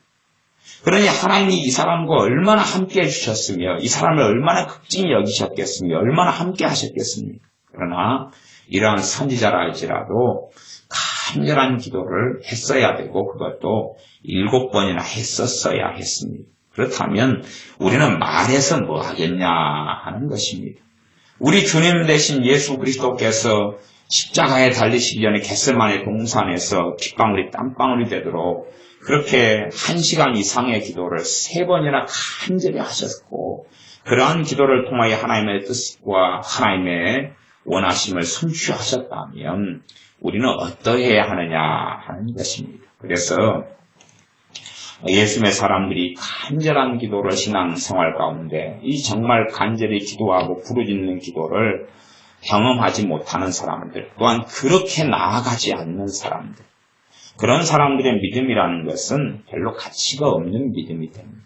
그러니 하나님이 이 사람과 얼마나 함께 해주셨으며 이 사람을 얼마나 극진히 여기셨겠으며 얼마나 함께 하셨겠습니까? 그러나 이러한 선지자라 할지라도 간절한 기도를 했어야 되고 그것도 7번이나 했었어야 했습니다. 그렇다면 우리는 말해서 뭐 하겠냐 하는 것입니다. 우리 주님 대신 예수 그리스도께서 십자가에 달리시기 전에 겟세마네 동산에서 핏방울이 땀방울이 되도록 그렇게 1시간 이상의 기도를 3번이나 간절히 하셨고 그러한 기도를 통하여 하나님의 뜻과 하나님의 원하심을 성취하셨다면 우리는 어떠해야 하느냐 하는 것입니다. 그래서 예수님의 사람들이 간절한 기도를 신앙생활 가운데 이 정말 간절히 기도하고 부르짖는 기도를 경험하지 못하는 사람들 또한 그렇게 나아가지 않는 사람들 그런 사람들의 믿음이라는 것은 별로 가치가 없는 믿음이 됩니다.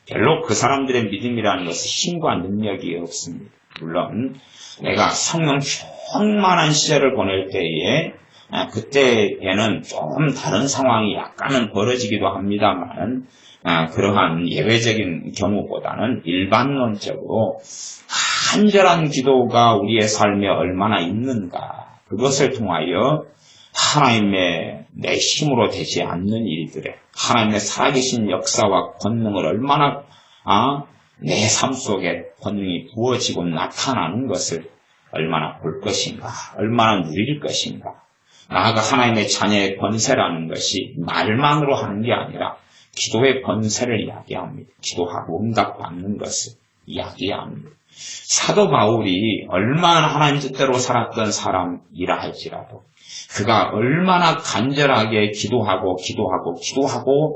별로 그 사람들의 믿음이라는 것은 힘과 능력이 없습니다. 물론 내가 성령 충만한 시절을 보낼 때에 그때에는 좀 다른 상황이 약간은 벌어지기도 합니다만 그러한 예외적인 경우보다는 일반론적으로 간절한 기도가 우리의 삶에 얼마나 있는가 그것을 통하여 하나님의 내 힘으로 되지 않는 일들에 하나님의 살아계신 역사와 권능을 얼마나 내 삶 속에 권능이 부어지고 나타나는 것을 얼마나 볼 것인가 얼마나 누릴 것인가 나아가 하나님의 자녀의 권세라는 것이 말만으로 하는 게 아니라 기도의 권세를 이야기합니다. 기도하고 응답받는 것을 이야기합니다. 사도 바울이 얼마나 하나님 뜻대로 살았던 사람이라 할지라도 그가 얼마나 간절하게 기도하고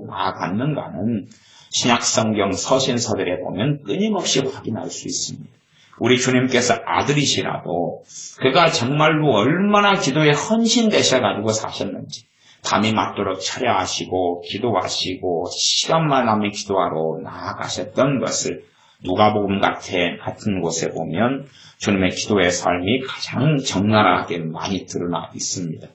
나아갔는가는 신약성경 서신서들에 보면 끊임없이 확인할 수 있습니다. 우리 주님께서 아들이시라도 그가 정말로 얼마나 기도에 헌신되셔가지고 사셨는지 밤이 맞도록 철야하시고 기도하시고 시간만 나면 기도하러 나아가셨던 것을 누가복음 같은 곳에 보면 주님의 기도의 삶이 가장 적나라하게 많이 드러나 있습니다.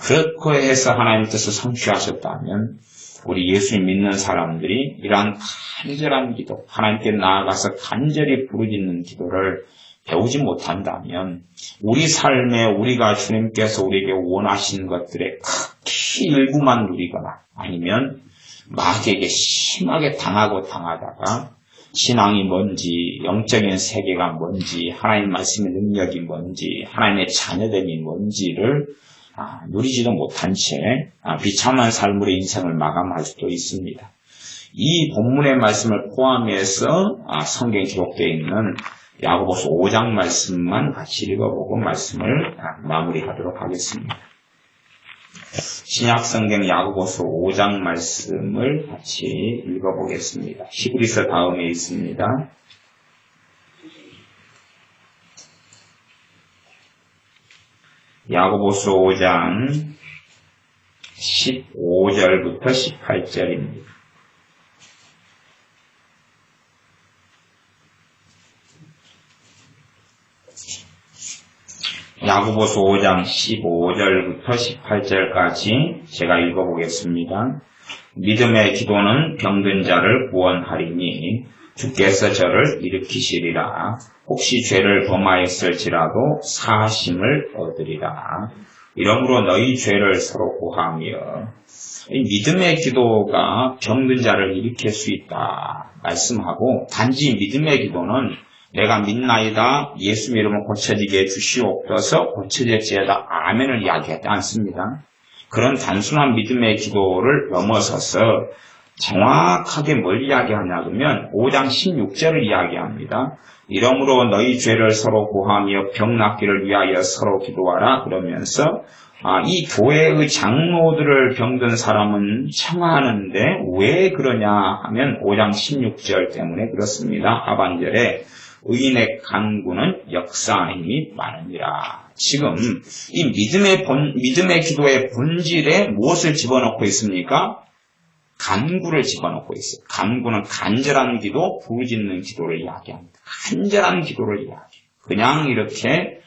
그렇고 해서 하나님 뜻을 성취하셨다면 우리 예수님 믿는 사람들이 이러한 간절한 기도, 하나님께 나아가서 간절히 부르짖는 기도를 배우지 못한다면 우리 삶에 우리가 주님께서 우리에게 원하시는 것들의 극히 일부만 누리거나 아니면 마귀에게 심하게 당하다가 신앙이 뭔지, 영적인 세계가 뭔지, 하나님 말씀의 능력이 뭔지, 하나님의 자녀됨이 뭔지를 누리지도 못한 채 비참한 삶으로 인생을 마감할 수도 있습니다. 이 본문의 말씀을 포함해서 성경에 기록되어 있는 야고보서 5장 말씀만 같이 읽어보고 말씀을 마무리하도록 하겠습니다. 신약성경 야고보서 5장 말씀을 같이 읽어보겠습니다. 히브리서 다음에 있습니다. 야고보서 5장 15절부터 18절입니다. 야고보서 5장 15절부터 18절까지 제가 읽어보겠습니다. 믿음의 기도는 병든 자를 구원하리니 주께서 저를 일으키시리라. 혹시 죄를 범하였을지라도 사하심을 얻으리라. 이러므로 너희 죄를 서로 고하며 믿음의 기도가 병든 자를 일으킬 수 있다 말씀하고, 단지 믿음의 기도는 내가 믿나이다 예수 이름으로 고쳐지게 해주시옵소서 고쳐질지어다 아멘을 이야기하지 않습니다. 그런 단순한 믿음의 기도를 넘어서서 정확하게 뭘 이야기하냐면 5장 16절을 이야기합니다. 이러므로 너희 죄를 서로 고하며 병 낫기를 위하여 서로 기도하라 그러면서 이 교회의 장로들을 병든 사람은 청하는데 왜 그러냐 하면 5장 16절 때문에 그렇습니다. 하반절에 의인의 간구는 역사함이 많으니라. 지금 이 믿음의 기도의 본질에 무엇을 집어넣고 있습니까? 간구를 집어넣고 있어요. 간구는 간절한 기도, 부르짖는 기도를 이야기합니다. 간절한 기도를 이야기해요. 그냥 이렇게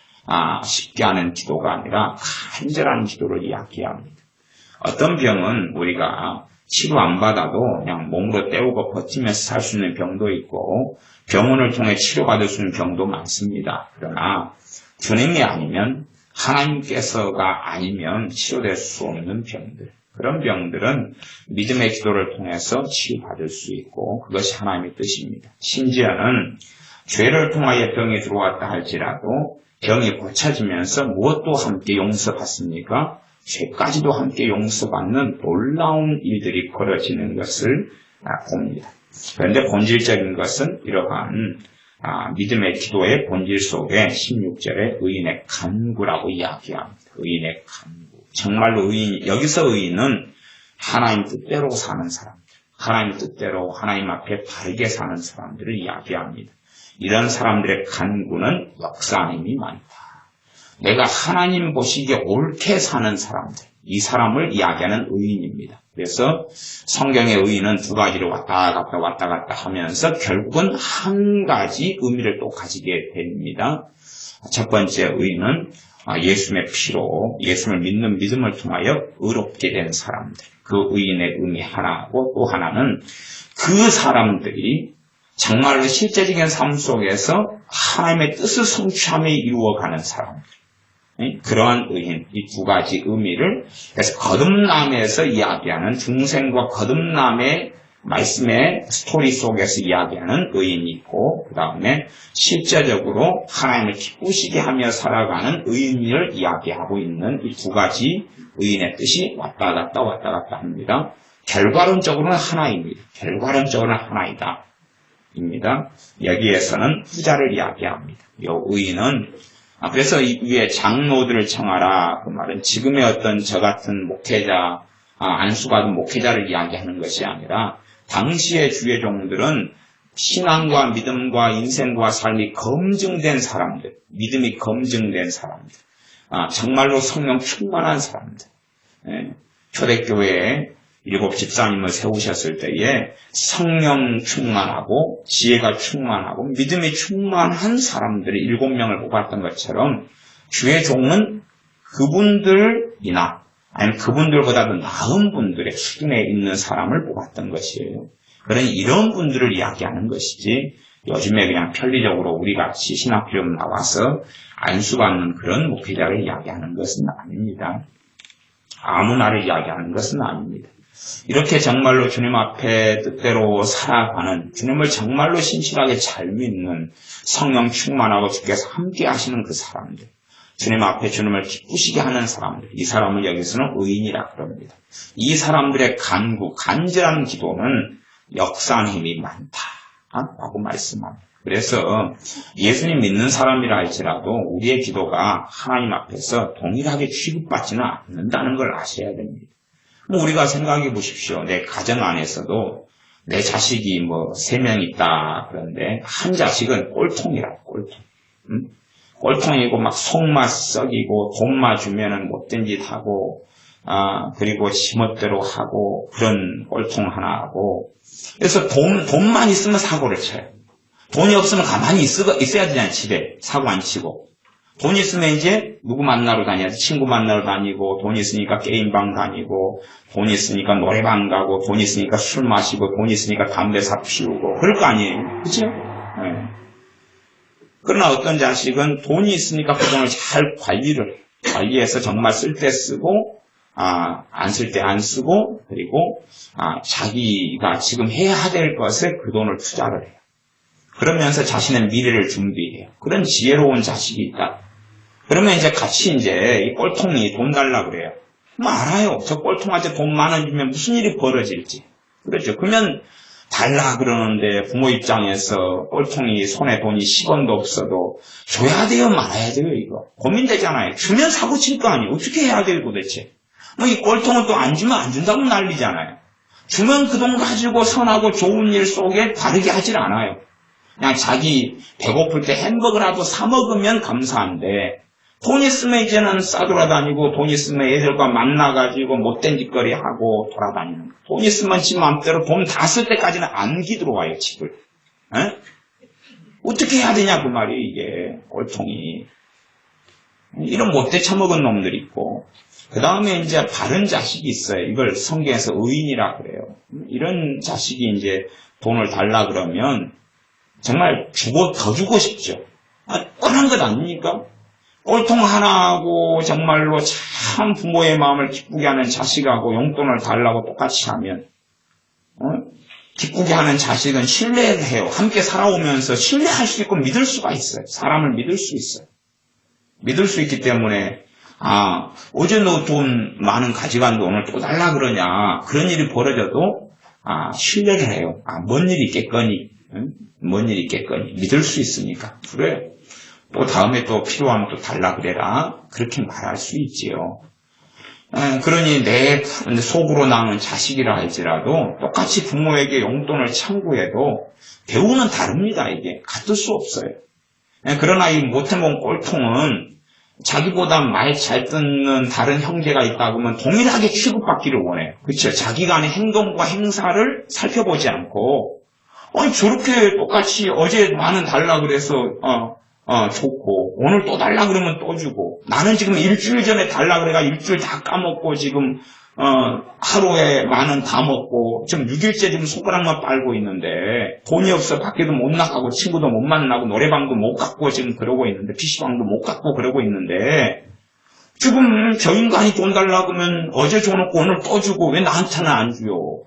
쉽게 하는 기도가 아니라 간절한 기도를 이야기합니다. 어떤 병은 우리가 치료 안 받아도 그냥 몸으로 때우고 버티면서 살 수 있는 병도 있고 병원을 통해 치료받을 수 있는 병도 많습니다. 그러나 주님이 아니면, 하나님께서가 아니면 치료될 수 없는 병들, 그런 병들은 믿음의 기도를 통해서 치유받을 수 있고 그것이 하나님의 뜻입니다. 심지어는 죄를 통하여 병이 들어왔다 할지라도 병이 고쳐지면서 무엇도 함께 용서받습니까? 죄까지도 함께 용서받는 놀라운 일들이 벌어지는 것을 봅니다. 그런데 본질적인 것은 이러한 믿음의 기도의 본질 속에 16절에 의인의 간구라고 이야기합니다. 의인의 간구. 정말로 여기서 의인은 하나님 뜻대로 사는 사람들, 하나님 뜻대로 하나님 앞에 바르게 사는 사람들을 이야기합니다. 이런 사람들의 간구는 역사함이 많다. 내가 하나님 보시기에 옳게 사는 사람들, 이 사람을 이야기하는 의인입니다. 그래서 성경의 의인은 두 가지로 왔다 갔다 하면서 결국은 한 가지 의미를 또 가지게 됩니다. 첫 번째 의인은 예수님의 피로 예수를 믿는 믿음을 통하여 의롭게 된 사람들, 그 의인의 의미 하나고, 또 하나는 그 사람들이 정말로 실제적인 삶 속에서 하나님의 뜻을 성취함에 이루어가는 사람들, 그러한 의인, 이 두 가지 의미를, 그래서 거듭남에서 이야기하는, 중생과 거듭남의 말씀의 스토리 속에서 이야기하는 의인이 있고, 그 다음에 실제적으로 하나님을 기쁘시게 하며 살아가는 의인을 이야기하고 있는 이 두 가지 의인의 뜻이 왔다 갔다 합니다. 결과론적으로는 하나입니다. 결과론적으로는 하나이다 입니다. 여기에서는 후자를 이야기합니다. 이 의인은, 그래서 이 위에 장로들을 청하라, 그 말은 지금의 어떤 저 같은 목회자, 안수받은 목회자를 이야기하는 것이 아니라 당시의 주의 종들은 신앙과 믿음과 인생과 삶이 검증된 사람들, 믿음이 검증된 사람들, 정말로 성령 충만한 사람들. 초대교회에 7 집사님을 세우셨을 때에 성령 충만하고 지혜가 충만하고 믿음이 충만한 사람들이 7명을 뽑았던 것처럼 주의 종은 그분들이나 아니면 그분들보다도 나은 분들의 수준에 있는 사람을 뽑았던 것이에요. 그러니 이런 분들을 이야기하는 것이지, 요즘에 그냥 편리적으로 우리같이 신학교에 나와서 안수받는 그런 목회자를 이야기하는 것은 아닙니다. 아무나를 이야기하는 것은 아닙니다. 이렇게 정말로 주님 앞에 뜻대로 살아가는, 주님을 정말로 신실하게 잘 믿는, 성령 충만하고 주께서 함께 하시는 그 사람들, 주님 앞에 주님을 기쁘시게 하는 사람들, 이 사람을 여기서는 의인이라 그럽니다. 이 사람들의 간구, 간절한 기도는 역사하는 힘이 많다라고 말씀합니다. 그래서 예수님 믿는 사람이라 할지라도 우리의 기도가 하나님 앞에서 동일하게 취급받지는 않는다는 걸 아셔야 됩니다. 우리가 생각해 보십시오. 내 가정 안에서도 내 자식이 3명 있다. 그런데 한 자식은 꼴통이라, 꼴통. 꼴통이고 막 속만 썩이고 돈만 주면은 못된 짓 하고, 그리고 지멋대로 하고 그런 꼴통 하나 하고. 그래서 돈만 있으면 사고를 쳐요. 돈이 없으면 가만히 있어야 되잖아요. 집에 사고 안 치고. 돈 있으면 이제 누구 만나러 다녀야지. 친구 만나러 다니고, 돈 있으니까 게임방 다니고, 돈 있으니까 노래방 가고, 돈 있으니까 술 마시고, 돈 있으니까 담배 사 피우고 그럴 거 아니에요. 그렇죠? 네. 그러나 어떤 자식은 돈이 있으니까 그 돈을 잘 관리해서 정말 쓸 때 쓰고, 안 쓸 때 안 쓰고, 그리고 자기가 지금 해야 될 것에 그 돈을 투자를 해요. 그러면서 자신의 미래를 준비해요. 그런 지혜로운 자식이 있다. 그러면 이제 같이 이 꼴통이 돈 달라 그래요. 알아요. 저 꼴통한테 돈 만 원 주면 무슨 일이 벌어질지. 그렇죠. 그러면 달라 그러는데 부모 입장에서 꼴통이 손에 돈이 10원도 없어도 줘야 돼요, 말아야 돼요, 이거. 고민되잖아요. 주면 사고 칠 거 아니에요. 어떻게 해야 돼요, 도대체. 이 꼴통은 또 안 주면 안 준다고 난리잖아요. 주면 그 돈 가지고 선하고 좋은 일 속에 바르게 하질 않아요. 그냥 자기 배고플 때 햄버거라도 사 먹으면 감사한데, 돈 있으면 이제는 싸돌아다니고, 돈 있으면 애들과 만나가지고 못된 짓거리 하고 돌아다니는 거. 돈 있으면 지 마음대로 돈 다 쓸 때까지는 안기 들어와요, 집을. 에? 어떻게 해야 되냐, 그 말이, 이게, 꼴통이. 이런 못돼 처먹은 놈들이 있고, 그 다음에 이제 바른 자식이 있어요. 이걸 성경에서 의인이라 그래요. 이런 자식이 이제 돈을 달라 그러면, 정말 더 주고 싶죠. 뻔한 것 아닙니까? 꼴통 하나하고 정말로 참 부모의 마음을 기쁘게 하는 자식하고 용돈을 달라고 똑같이 하면, 기쁘게 하는 자식은 신뢰를 해요. 함께 살아오면서 신뢰할 수 있고 믿을 수가 있어요. 사람을 믿을 수 있어요. 믿을 수 있기 때문에, 어제 너 돈 많은 가져갔는데 오늘 또 달라 그러냐. 그런 일이 벌어져도, 신뢰를 해요. 뭔 일이 있겠거니. 뭔 일이 있겠거니. 믿을 수 있으니까. 그래. 또 다음에 또 필요하면 또 달라 그래라. 그렇게 말할 수 있지요. 그러니 내 속으로 낳은 자식이라 할지라도 똑같이 부모에게 용돈을 청구해도 대우는 다릅니다. 이게 같을 수 없어요. 그러나 이 못해본 꼴통은 자기보다 말 잘 듣는 다른 형제가 있다고 하면 동일하게 취급받기를 원해요. 그렇죠? 자기가 하는 행동과 행사를 살펴보지 않고, 저렇게 똑같이 어제 만원 달라 그래서 좋고, 오늘 또 달라 그러면 또 주고, 나는 지금 일주일 전에 달라 그래가 일주일 다 까먹고 지금 하루에 만원 다 먹고 지금 6일째 지금 손가락만 빨고 있는데, 돈이 없어 밖에도 못 나가고 친구도 못 만나고 노래방도 못 갔고 지금 그러고 있는데, PC방도 못 갔고 그러고 있는데, 지금 저 인간이 돈 달라고 하면 어제 줘놓고 오늘 또 주고 왜 나한테는 안 줘요?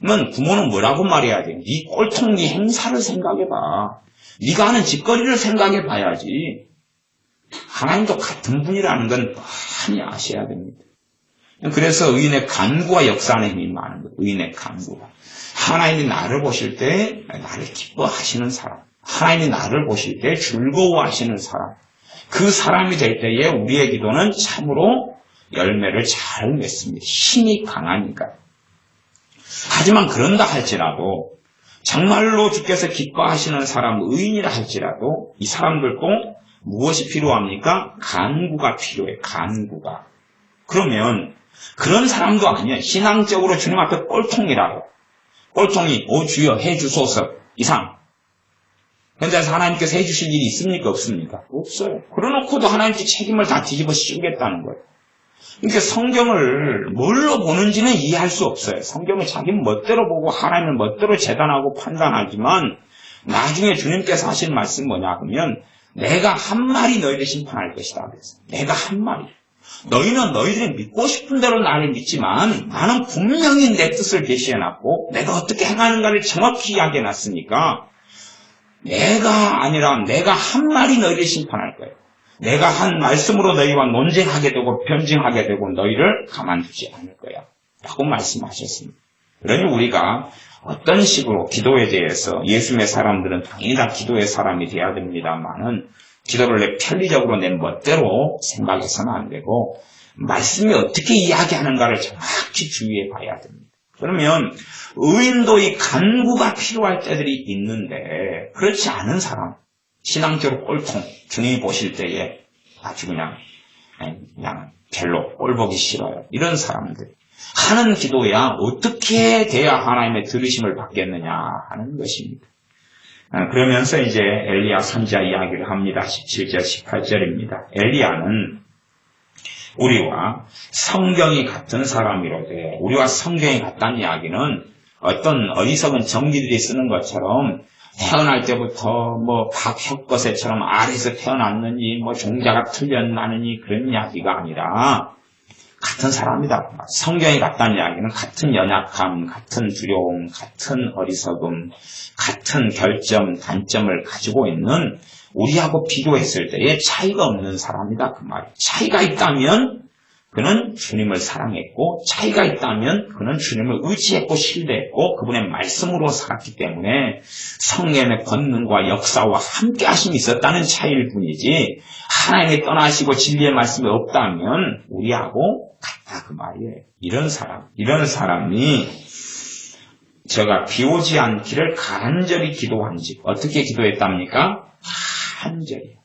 그러면 부모는 뭐라고 말해야 돼? 네 꼴통 네 행사를 생각해봐. 네가 하는 짓거리를 생각해 봐야지. 하나님도 같은 분이라는 건 많이 아셔야 됩니다. 그래서 의인의 간구와 역사하는 힘이 많은 거예요. 의인의 간구가. 하나님이 나를 보실 때 나를 기뻐하시는 사람. 하나님이 나를 보실 때 즐거워하시는 사람. 그 사람이 될 때에 우리의 기도는 참으로 열매를 잘 맺습니다. 힘이 강하니까. 하지만 그런다 할지라도 정말로 주께서 기뻐하시는 사람, 의인이라 할지라도 이 사람들도 무엇이 필요합니까? 간구가 필요해. 간구가. 그러면 그런 사람도 아니에요. 신앙적으로 주님 앞에 꼴통이라고. 꼴통이 주여 해주소서 이상. 현재서 하나님께서 해주실 일이 있습니까? 없습니까? 없어요. 그러놓고도 하나님께 책임을 다 뒤집어 씌우겠다는 거예요. 그러니까 성경을 뭘로 보는지는 이해할 수 없어요. 성경을 자기 멋대로 보고 하나님을 멋대로 재단하고 판단하지만 나중에 주님께서 하신 말씀 뭐냐 하면 내가 한 마리 너희를 심판할 것이다. 그래서 내가 한 마리. 너희는 너희들이 믿고 싶은 대로 나를 믿지만 나는 분명히 내 뜻을 계시해놨고 내가 어떻게 행하는가를 정확히 이야기해놨으니까 내가 아니라 내가 한 마리 너희를 심판할 거예요. 내가 한 말씀으로 너희와 논쟁하게 되고 변증하게 되고 너희를 가만두지 않을 거야. 라고 말씀하셨습니다. 그러니 우리가 어떤 식으로 기도에 대해서 예수님의 사람들은 당연히 다 기도의 사람이 돼야 됩니다만은 기도를 내 편리적으로 내 멋대로 생각해서는 안 되고 말씀이 어떻게 이야기하는가를 정확히 주의해 봐야 됩니다. 그러면 의인도의 간구가 필요할 때들이 있는데 그렇지 않은 사람, 신앙적으로 꼴통, 주님이 보실 때에 아주 그냥 별로 꼴 보기 싫어요. 이런 사람들 하는 기도야 어떻게 돼야 하나님의 들으심을 받겠느냐 하는 것입니다. 그러면서 이제 엘리야 선지자 이야기를 합니다. 17절 18절입니다. 엘리야는 우리와 성경이 같은 사람이로되, 우리와 성경이 같다는 이야기는 어떤 어리석은 정기들이 쓰는 것처럼 태어날 때부터 각 혁거새처럼 아래에서 태어났느니 종자가 틀렸나느니 그런 이야기가 아니라 같은 사람이다. 성경이 같다는 이야기는 같은 연약함, 같은 두려움, 같은 어리석음, 같은 결점, 단점을 가지고 있는 우리하고 비교했을 때의 차이가 없는 사람이다. 그 말이에요. 차이가 있다면 그는 주님을 사랑했고, 차이가 있다면 그는 주님을 의지했고 신뢰했고 그분의 말씀으로 살았기 때문에 성령의 권능과 역사와 함께 하심이 있었다는 차이일 뿐이지, 하나님이 떠나시고 진리의 말씀이 없다면 우리하고 같다 그 말이에요. 이런 사람이 제가 비오지 않기를 간절히 기도한지, 어떻게 기도했답니까? 간절히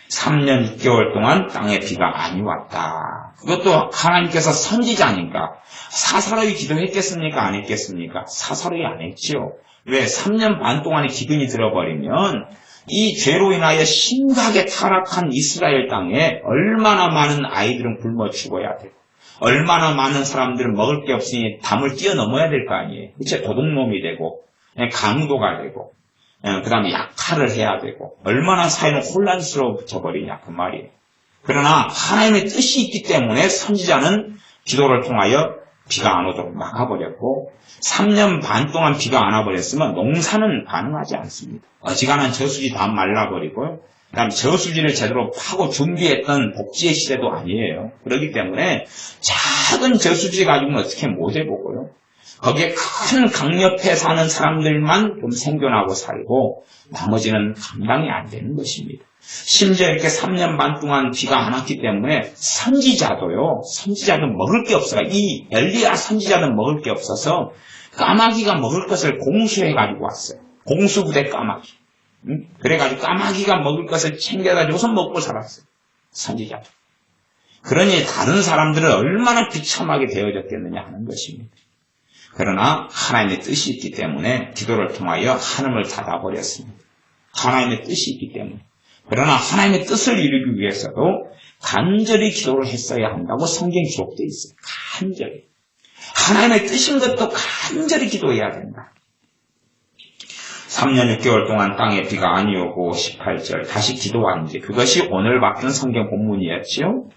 3년 6개월 동안 땅에 비가 안 왔다. 그것도 하나님께서 선지자니까 사사로이 기도했겠습니까? 안 했겠습니까? 사사로이 안 했죠. 왜? 3년 반 동안의 기근이 들어버리면 이 죄로 인하여 심각하게 타락한 이스라엘 땅에 얼마나 많은 아이들은 굶어 죽어야 되고, 얼마나 많은 사람들은 먹을 게 없으니 담을 뛰어넘어야 될 거 아니에요. 그치? 도둑놈이 되고 강도가 되고 그 다음에 약탈을 해야 되고, 얼마나 사회는 혼란스러워져 버리냐 그 말이에요. 그러나 하나님의 뜻이 있기 때문에 선지자는 기도를 통하여 비가 안 오도록 막아버렸고, 3년 반 동안 비가 안 와버렸으면 농사는 가능하지 않습니다. 어지간한 저수지 다 말라버리고요. 그 다음에 저수지를 제대로 파고 준비했던 복지의 시대도 아니에요. 그렇기 때문에 작은 저수지 가지고는 어떻게 못 해보고요. 거기에 큰 강 옆에 사는 사람들만 좀 생존하고 살고 나머지는 감당이 안 되는 것입니다. 심지어 이렇게 3년 반 동안 비가 안 왔기 때문에 선지자도 먹을 게 없어요. 이 엘리야 선지자도 먹을 게 없어서 까마귀가 먹을 것을 공수해 가지고 왔어요. 공수부대 까마귀. 그래가지고 까마귀가 먹을 것을 챙겨가지고서 먹고 살았어요. 선지자도. 그러니 다른 사람들은 얼마나 비참하게 되어졌겠느냐 하는 것입니다. 그러나 하나님의 뜻이 있기 때문에 기도를 통하여 하늘을 닫아버렸습니다. 하나님의 뜻이 있기 때문에. 그러나 하나님의 뜻을 이루기 위해서도 간절히 기도를 했어야 한다고 성경에 기록되어 있어요. 간절히. 하나님의 뜻인 것도 간절히 기도해야 된다. 3년 6개월 동안 땅에 비가 아니 오고 18절 다시 기도하는지, 그것이 오늘 봤던 성경 본문이었지요.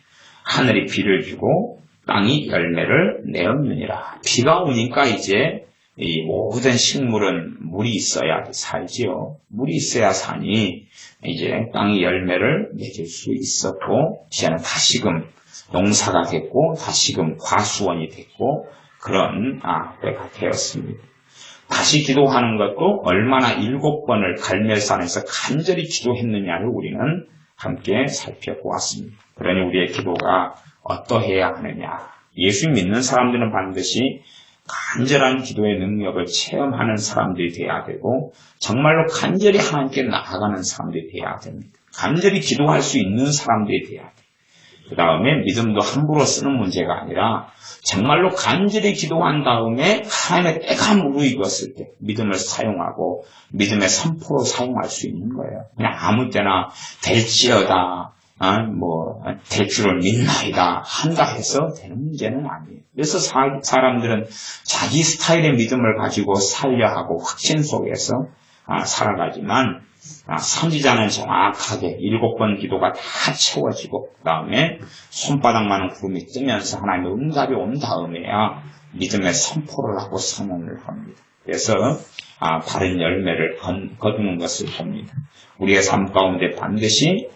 하늘이 비를 주고 땅이 열매를 내었느니라. 비가 오니까 이제 이 모든 식물은 물이 있어야 살지요. 물이 있어야 사니 이제 땅이 열매를 맺을 수 있었고, 이제는 다시금 농사가 됐고 다시금 과수원이 됐고 그런 때가 되었습니다. 다시 기도하는 것도 얼마나 7번을 갈멜산에서 간절히 기도했느냐를 우리는 함께 살펴보았습니다. 그러니 우리의 기도가 어떠해야 하느냐. 예수 믿는 사람들은 반드시 간절한 기도의 능력을 체험하는 사람들이 돼야 되고, 정말로 간절히 하나님께 나아가는 사람들이 돼야 됩니다. 간절히 기도할 수 있는 사람들이 돼야 돼요. 그 다음에 믿음도 함부로 쓰는 문제가 아니라 정말로 간절히 기도한 다음에 하나님의 때가 무르익었을 때 믿음을 사용하고 믿음의 선포로 사용할 수 있는 거예요. 그냥 아무 때나 될지어다, 될 줄을 믿나이다 한다 해서 되는 문제는 아니에요. 그래서 사람들은 자기 스타일의 믿음을 가지고 살려 하고 확신 속에서 살아가지만, 선지자는 정확하게 7번 기도가 다 채워지고 그 다음에 손바닥만한 구름이 뜨면서 하나님의 응답이 온 다음에야 믿음의 선포를 하고 선언을 합니다. 그래서 바른 열매를 거두는 것을 봅니다. 우리의 삶 가운데 반드시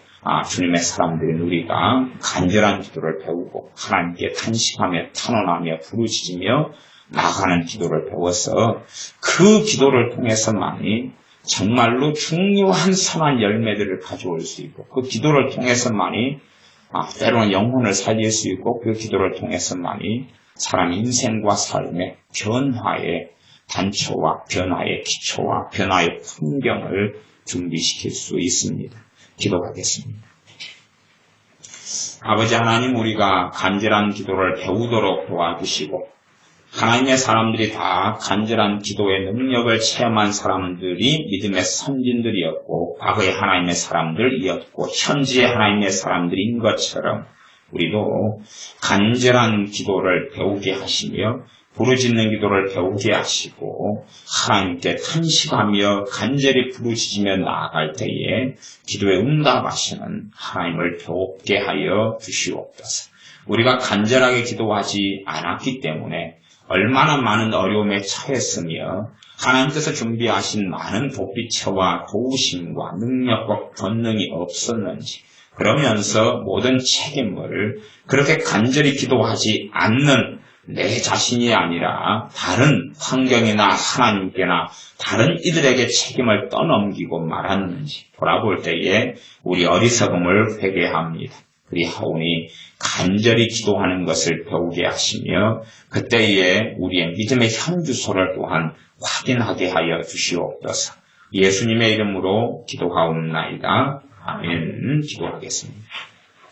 주님의 사람들인 우리가 간절한 기도를 배우고 하나님께 탄식하며 탄원하며 부르짖으며 나아가는 기도를 배워서 그 기도를 통해서만이 정말로 중요한 선한 열매들을 가져올 수 있고 그 기도를 통해서만이 때로는 영혼을 살릴 수 있고 그 기도를 통해서만이 사람 인생과 삶의 변화의 단초와 변화의 기초와 변화의 풍경을 준비시킬 수 있습니다. 기도하겠습니다. 아버지 하나님, 우리가 간절한 기도를 배우도록 도와주시고 하나님의 사람들이 다 간절한 기도의 능력을 체험한 사람들이 믿음의 선진들이었고 과거의 하나님의 사람들이었고 현지의 하나님의 사람들인 것처럼 우리도 간절한 기도를 배우게 하시며 부르짖는 기도를 배우게 하시고 하나님께 탄식하며 간절히 부르짖으며 나아갈 때에 기도에 응답하시는 하나님을 배우게 하여 주시옵소서. 우리가 간절하게 기도하지 않았기 때문에 얼마나 많은 어려움에 처했으며 하나님께서 준비하신 많은 도피처와 도우심과 능력과 권능이 없었는지 그러면서 모든 책임을 그렇게 간절히 기도하지 않는 내 자신이 아니라 다른 환경이나 하나님께나 다른 이들에게 책임을 떠넘기고 말았는지 돌아볼 때에 우리 어리석음을 회개합니다. 그리하오니 간절히 기도하는 것을 배우게 하시며 그때에 우리의 믿음의 현주소를 또한 확인하게 하여 주시옵소서. 예수님의 이름으로 기도하옵나이다. 아멘. 기도하겠습니다.